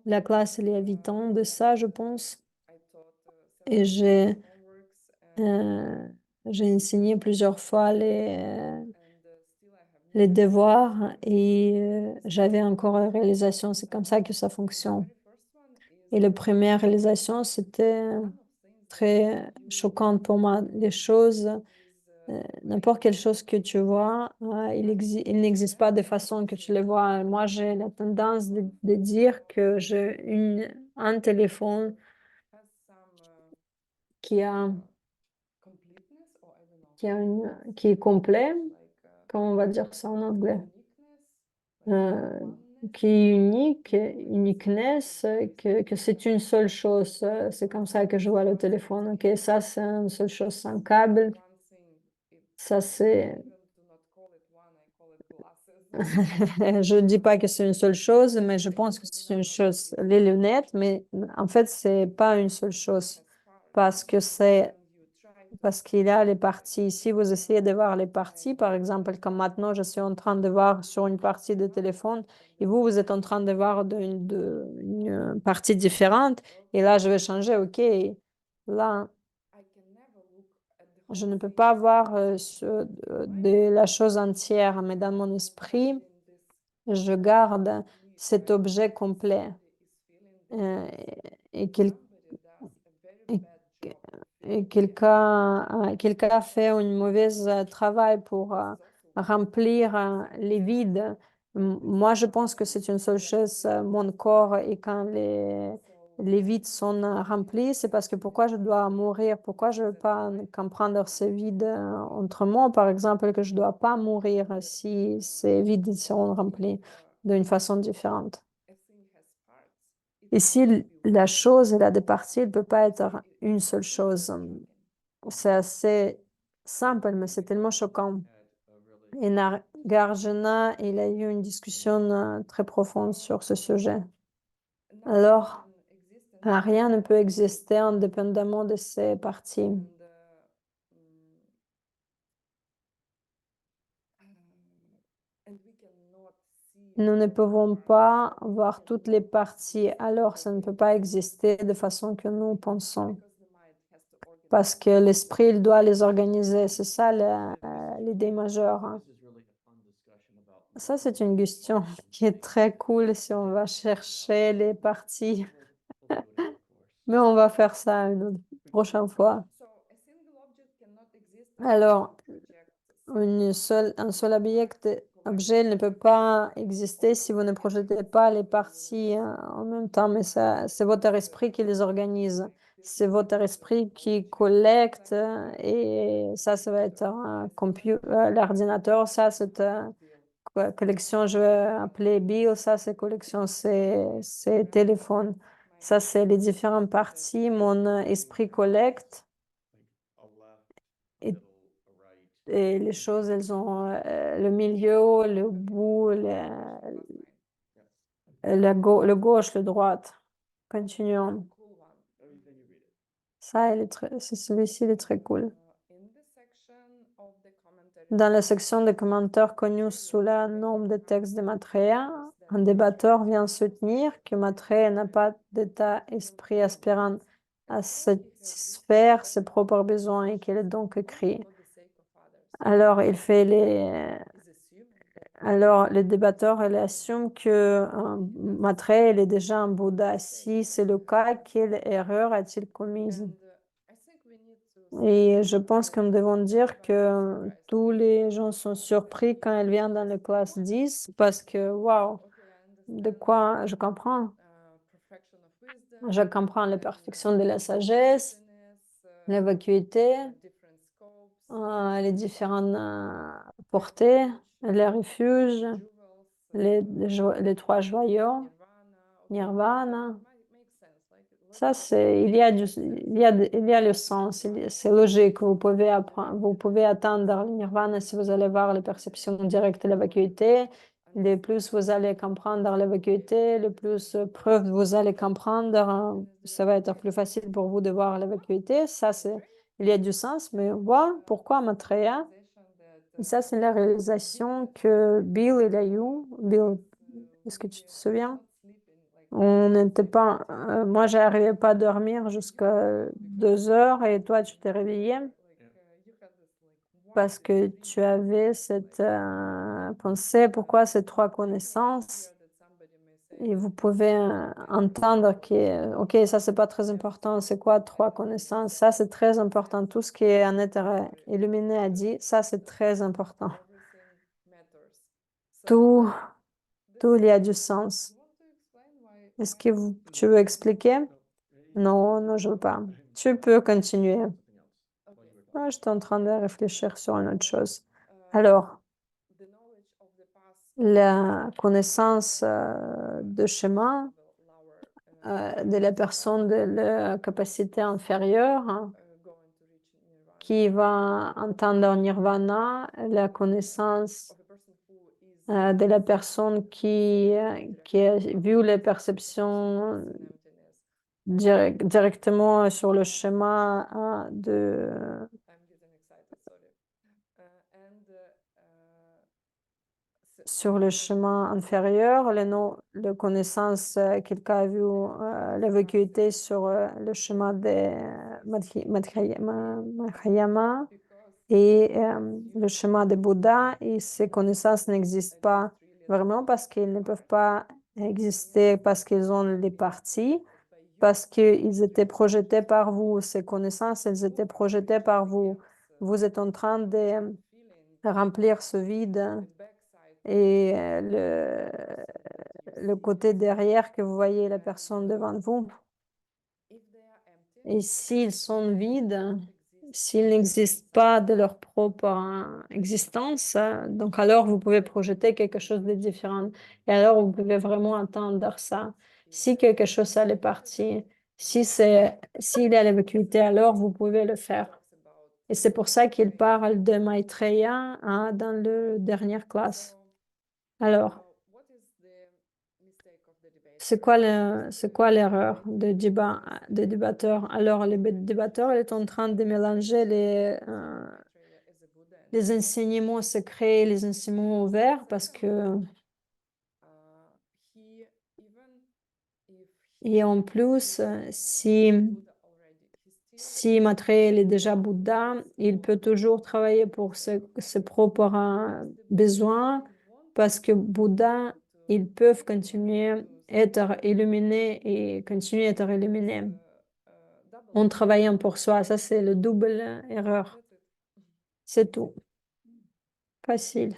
la classe il y a 8 ans de ça, je pense. Et euh, j'ai enseigné plusieurs fois les devoirs et j'avais encore une réalisation. C'est comme ça que ça fonctionne. Et la première réalisation, c'était très choquante pour moi. Les choses, n'importe quelle chose que tu vois, il n'existe pas de façon que tu les vois. Moi, j'ai la tendance de dire que j'ai un téléphone qui a, qui est complet, comment on va dire ça en anglais, Euh, qui est unique, uniqueness, que c'est une seule chose. C'est comme ça que je vois le téléphone. Ok, ça, c'est une seule chose sans câble. Ça, c'est. Je ne dis pas que c'est une seule chose, mais je pense que c'est une chose. Les lunettes, mais en fait, c'est pas une seule chose parce que c'est parce qu'il y a les parties. Si vous essayez de voir les parties, par exemple, comme maintenant, je suis en train de voir sur une partie de téléphone, et vous êtes en train de voir une partie différente, et là, je vais changer, OK. Là, je ne peux pas voir de la chose entière, mais dans mon esprit, je garde cet objet complet. Euh, et, quel- et et quelqu'un a fait un mauvais travail pour remplir les vides. Moi, je pense que c'est une seule chose, mon corps, et quand les vides sont remplis, c'est parce que pourquoi je dois mourir? Pourquoi je ne veux pas comprendre ces vides autrement, par exemple, que je ne dois pas mourir si ces vides seront remplis d'une façon différente? Et si la chose elle a des parties, elle ne peut pas être une seule chose. C'est assez simple, mais c'est tellement choquant. Et Nagarjuna, il a eu une discussion très profonde sur ce sujet. Alors, rien ne peut exister indépendamment de ses parties. Nous ne pouvons pas voir toutes les parties, alors ça ne peut pas exister de façon que nous pensons. Parce que l'esprit, il doit les organiser. C'est ça l'idée majeure, hein. Ça, c'est une question qui est très cool si on va chercher les parties. Mais on va faire ça une prochaine fois. Alors, un seul objet ne peut pas exister si vous ne projetez pas les parties en même temps, mais ça, c'est votre esprit qui les organise. C'est votre esprit qui collecte et ça va être un l'ordinateur, ça, c'est collection, je vais appeler Bill, ça, c'est collection, c'est téléphone. Ça, c'est les différentes parties. Mon esprit collecte et et les choses, elles ont le milieu, le bout, le gauche, le droite. Continuons. Ça, celui-ci, il est très cool. Dans la section des commentaires connus sous le nom de texte de Maitreya, un débatteur vient soutenir que Maitreya n'a pas d'état esprit aspirant à satisfaire ses propres besoins et qu'il est donc écrit. Alors, il fait Alors, le débatteur, elle assume que Maitreya, il est déjà un Bouddha. Si c'est le cas, quelle erreur a-t-il commise? Et je pense que nous devons dire que tous les gens sont surpris quand elle vient dans la classe 10 parce que, waouh, de quoi je comprends? Je comprends la perfection de la sagesse, la vacuité, les différentes portées, les refuges, les trois joyaux, nirvana. Ça, il y a le sens, c'est logique. Vous pouvez apprendre, vous pouvez atteindre le nirvana si vous allez voir les perceptions directes de la vacuité. Le plus vous allez comprendre la vacuité, le plus preuve vous allez comprendre, ça va être plus facile pour vous de voir la vacuité. Ça, il y a du sens, mais voilà pourquoi Maitreya. Et ça, c'est la réalisation que Bill, il a eu. Bill, est-ce que tu te souviens? On n'était pas, moi, j'arrivais pas à dormir jusqu'à 2 heures et toi, tu t'es réveillé parce que tu avais cette pensée, pourquoi ces trois connaissances? Et vous pouvez entendre que, OK, ça, c'est pas très important. C'est quoi trois connaissances? Ça, c'est très important. Tout ce qui est un être illuminé a dit, ça, c'est très important. Tout, tout, il y a du sens. Est-ce que tu veux expliquer? Non, non, je veux pas. Tu peux continuer. Ah, j'étais en train de réfléchir sur une autre chose. Alors, la connaissance de chemin de la personne de la capacité inférieure qui va entendre nirvana, la connaissance de la personne qui a vu les perceptions directement sur le chemin de sur le chemin inférieur, les connaissances, quelqu'un a vu la vacuité sur le chemin des Madhyama et le chemin des Bouddha, et ces connaissances n'existent pas vraiment parce qu'ils ne peuvent pas exister parce qu'ils ont les parties, parce qu'ils étaient projetés par vous. Ces connaissances, elles étaient projetées par vous. Vous êtes en train de remplir ce vide et le côté derrière que vous voyez la personne devant vous. Et s'ils sont vides, s'ils n'existent pas de leur propre existence, donc alors vous pouvez projeter quelque chose de différent. Et alors vous pouvez vraiment entendre ça. Si quelque chose est parti, s'il y a la vacuité, alors vous pouvez le faire. Et c'est pour ça qu'il parle de Maitreya dans la dernière classe. Alors, c'est quoi l'erreur des débatteurs? Alors, les débatteurs, ils sont en train de mélanger les enseignements secrets et les enseignements ouverts parce que, et en plus, si Maitreya il est déjà Bouddha, il peut toujours travailler pour ses propres besoins parce que Bouddha, ils peuvent continuer à être illuminés et continuer à être illuminés en travaillant pour soi. Ça, c'est le double erreur. C'est tout. Facile.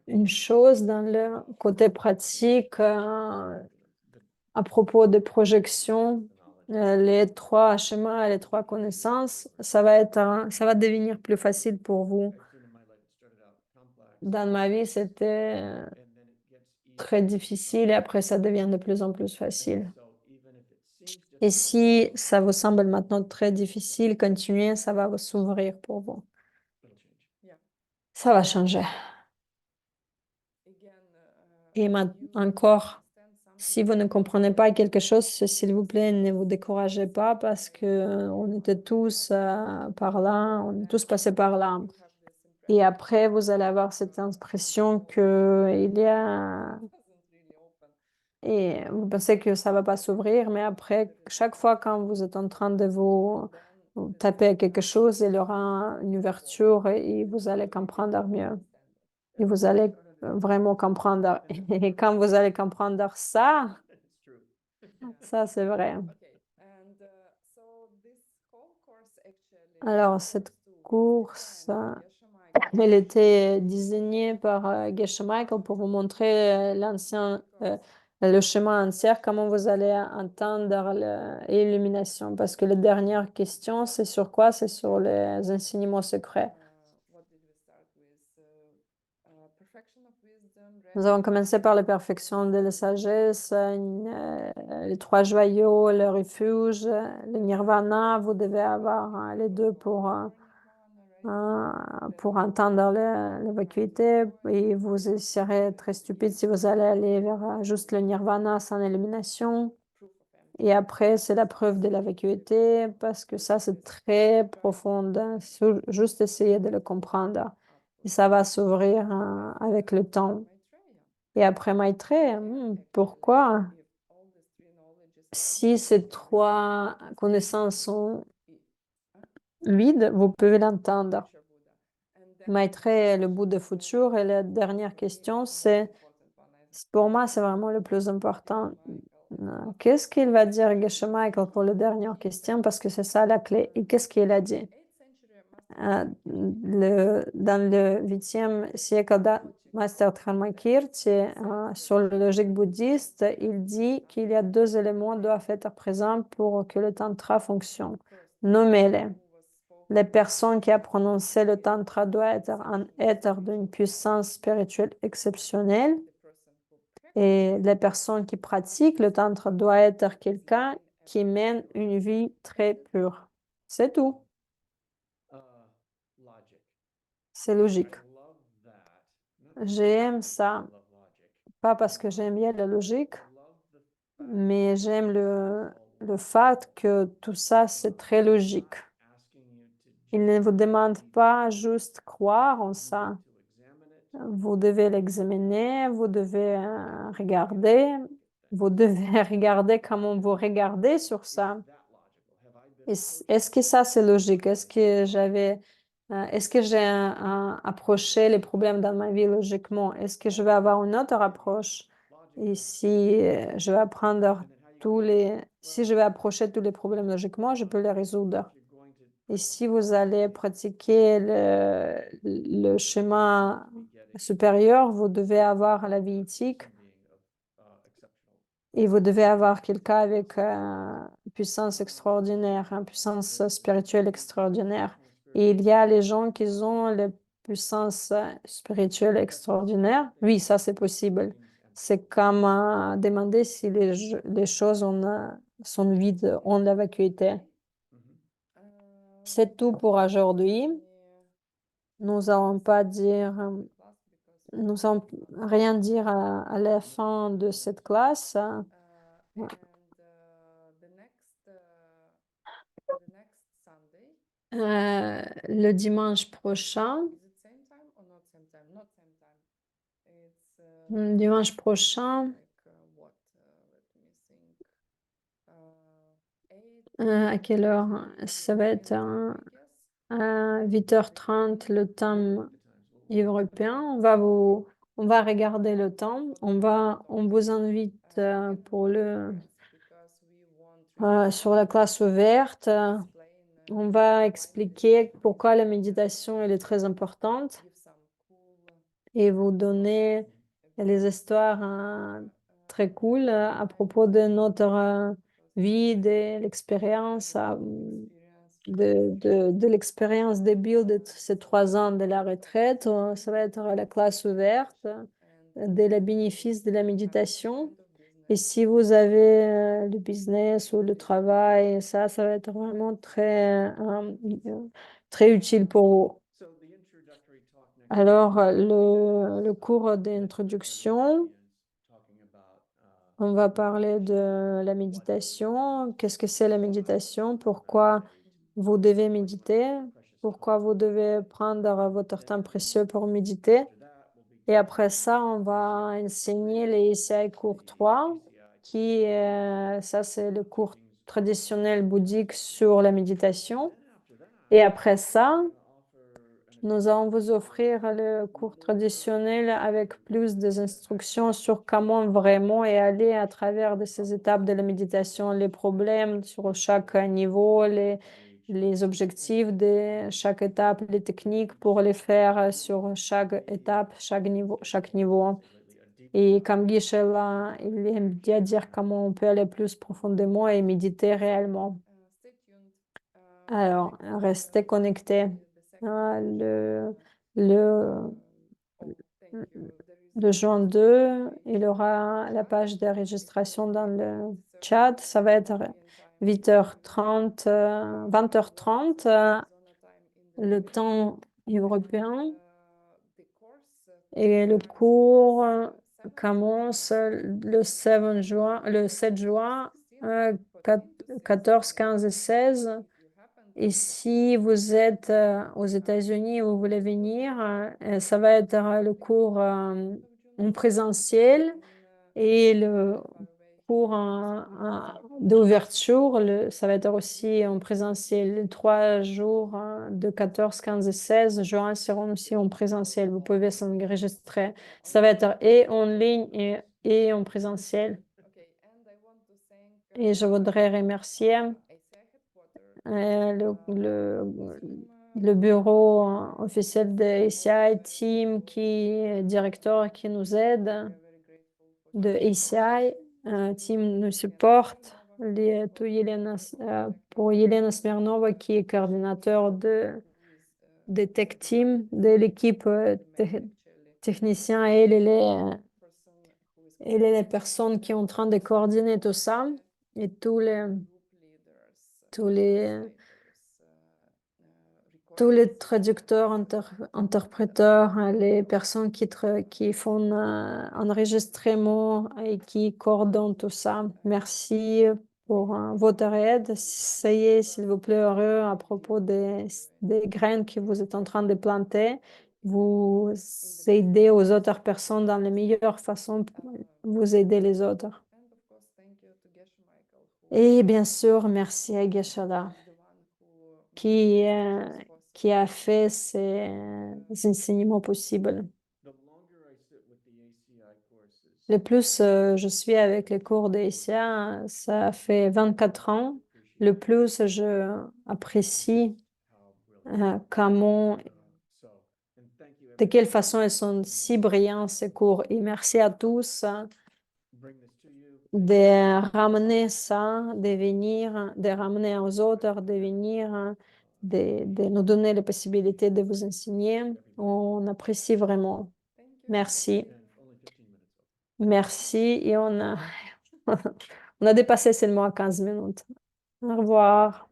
Une chose dans le côté pratique à propos de projection, les trois schémas et les trois connaissances, ça va devenir plus facile pour vous. Dans ma vie, c'était très difficile et après, ça devient de plus en plus facile. Et si ça vous semble maintenant très difficile, continuez, ça va s'ouvrir pour vous. Ça va changer. Et encore, si vous ne comprenez pas quelque chose, s'il vous plaît, ne vous découragez pas parce que on était tous par là, on est tous passés par là. Et après, vous allez avoir cette impression que il y a et vous pensez que ça va pas s'ouvrir, mais après, chaque fois quand vous êtes en train de vous taper à quelque chose, il y aura une ouverture et vous allez comprendre mieux. Et vous allez vraiment comprendre. Et quand vous allez comprendre ça c'est vrai. Alors, cette course, elle était désignée par Geshe Michael pour vous montrer le chemin entier, comment vous allez entendre l'illumination. Parce que la dernière question, c'est sur quoi? C'est sur les enseignements secrets. Nous avons commencé par la perfection de la sagesse, les trois joyaux, le refuge, le nirvana. Vous devez avoir les deux pour entendre la vacuité. Et vous serez très stupide si vous allez aller vers juste le nirvana sans élimination. Et après, c'est la preuve de la vacuité parce que ça, c'est très profond. Juste essayer de le comprendre. Et ça va s'ouvrir avec le temps. Et après Maitreya, pourquoi? Si ces trois connaissances sont vides, vous pouvez l'entendre. Maitreya est le bout de futur. Et la dernière question, pour moi, c'est vraiment le plus important. Qu'est-ce qu'il va dire Geshe Michael pour la dernière question? Parce que c'est ça la clé. Et qu'est-ce qu'il a dit? Dans le 8e siècle, Master Dharmakirti, sur la logique bouddhiste, il dit qu'il y a deux éléments qui doivent être présents pour que le tantra fonctionne. Nommez-les. Les personnes qui ont prononcé le tantra doivent être un être d'une puissance spirituelle exceptionnelle. Et les personnes qui pratiquent le tantra doivent être quelqu'un qui mène une vie très pure. C'est tout. C'est logique. J'aime ça, pas parce que j'aime bien la logique, mais j'aime le fait que tout ça, c'est très logique. Il ne vous demande pas juste croire en ça. Vous devez l'examiner, vous devez regarder, vous devez regarder comment vous regardez sur ça. Est-ce que ça, c'est logique? Est-ce que j'ai approché les problèmes dans ma vie logiquement? Est-ce que je vais avoir une autre approche? Et si je vais apprendre si je vais approcher tous les problèmes logiquement, je peux les résoudre. Et si vous allez pratiquer le chemin supérieur, vous devez avoir la vie éthique et vous devez avoir quelqu'un avec une puissance extraordinaire, une puissance spirituelle extraordinaire. Et il y a les gens qui ont la puissance spirituelle extraordinaire. Oui, ça c'est possible. C'est comme demander si les choses sont vides, ont la vacuité. C'est tout pour aujourd'hui. Nous allons pas dire, nous allons rien dire à la fin de cette classe. And the next Sunday, Le dimanche prochain, is it same time or not same time? Not same time. It's dimanche prochain, like what? Let me think. 8 à quelle heure? Ça va être I guess. à 8h30 le temps européen. On va regarder le temps. On vous invite pour Because we want sur la classe ouverte. explain On va expliquer pourquoi la méditation elle est très importante give some cool et vous donner les histoires très cool à propos de notre vie, de l'expérience, de l'expérience de Bill de ces 3 ans de la retraite. Ça va être la classe ouverte, de la bénéfice de la méditation. Et si vous avez le business ou le travail, ça va être vraiment très utile pour vous. Alors, le cours d'introduction, on va parler de la méditation. Qu'est-ce que c'est la méditation? Pourquoi vous devez méditer? Pourquoi vous devez prendre votre temps précieux pour méditer? Et après ça, on va enseigner les ICI cours 3, ça c'est le cours traditionnel bouddhique sur la méditation. Et après ça, nous allons vous offrir le cours traditionnel avec plus d'instructions sur comment vraiment et aller à travers de ces étapes de la méditation, les problèmes sur chaque niveau, les objectifs de chaque étape, les techniques pour les faire sur chaque étape, chaque niveau. Et comme Guichel, il aime bien dire comment on peut aller plus profondément et méditer réellement. stay tuned. Alors, Next restez connectés. Ah, le, thank you. There is le juin 2, il y aura la page de registration dans le chat. Ça va être 8h30, 20h30, le temps européen. Et le cours commence le 7 juin, 14, 15 et 16. Et si vous êtes aux États-Unis et vous voulez venir, ça va être le cours en présentiel et le cours d'ouverture, ça va être aussi en présentiel. Les 3 jours de 14, 15 et 16 juin seront aussi en présentiel. Vous pouvez s'enregistrer. Ça va être et en ligne et en présentiel. Okay, and I want to thank Et je voudrais remercier ACI le bureau officiel de ACI, Team, qui est directeur, qui nous aide, de ACI. Team nous supporte, pour Yelena Smirnova, qui est coordinateur de Tech Team, de l'équipe technicien. Et elle est la personne qui est en train de coordonner tout ça et tous les, tous les traducteurs, interpréteurs, les personnes qui font enregistrement et qui coordonnent tout ça. Merci pour votre aide. Soyez, s'il vous plaît, heureux à propos des graines que vous êtes en train de planter. Vous aidez aux autres personnes dans les meilleures façons pour vous aider les autres. And of course, thank you to Geshe Michael, Et bien sûr, merci à Geshe-la the one who qui, made euh, this possible. qui a fait ces enseignements possibles. Le plus je suis avec les cours d'ACA, ça fait 24 ans. Le plus je apprécie comment, de quelle façon ils sont si brillants ces cours. Et merci à tous de ramener ça, de venir, de ramener aux autres, de venir, de nous donner la possibilité de vous enseigner. On apprécie vraiment. Thank you. Merci. Merci. Et on a, on a dépassé seulement 15 minutes. Au revoir.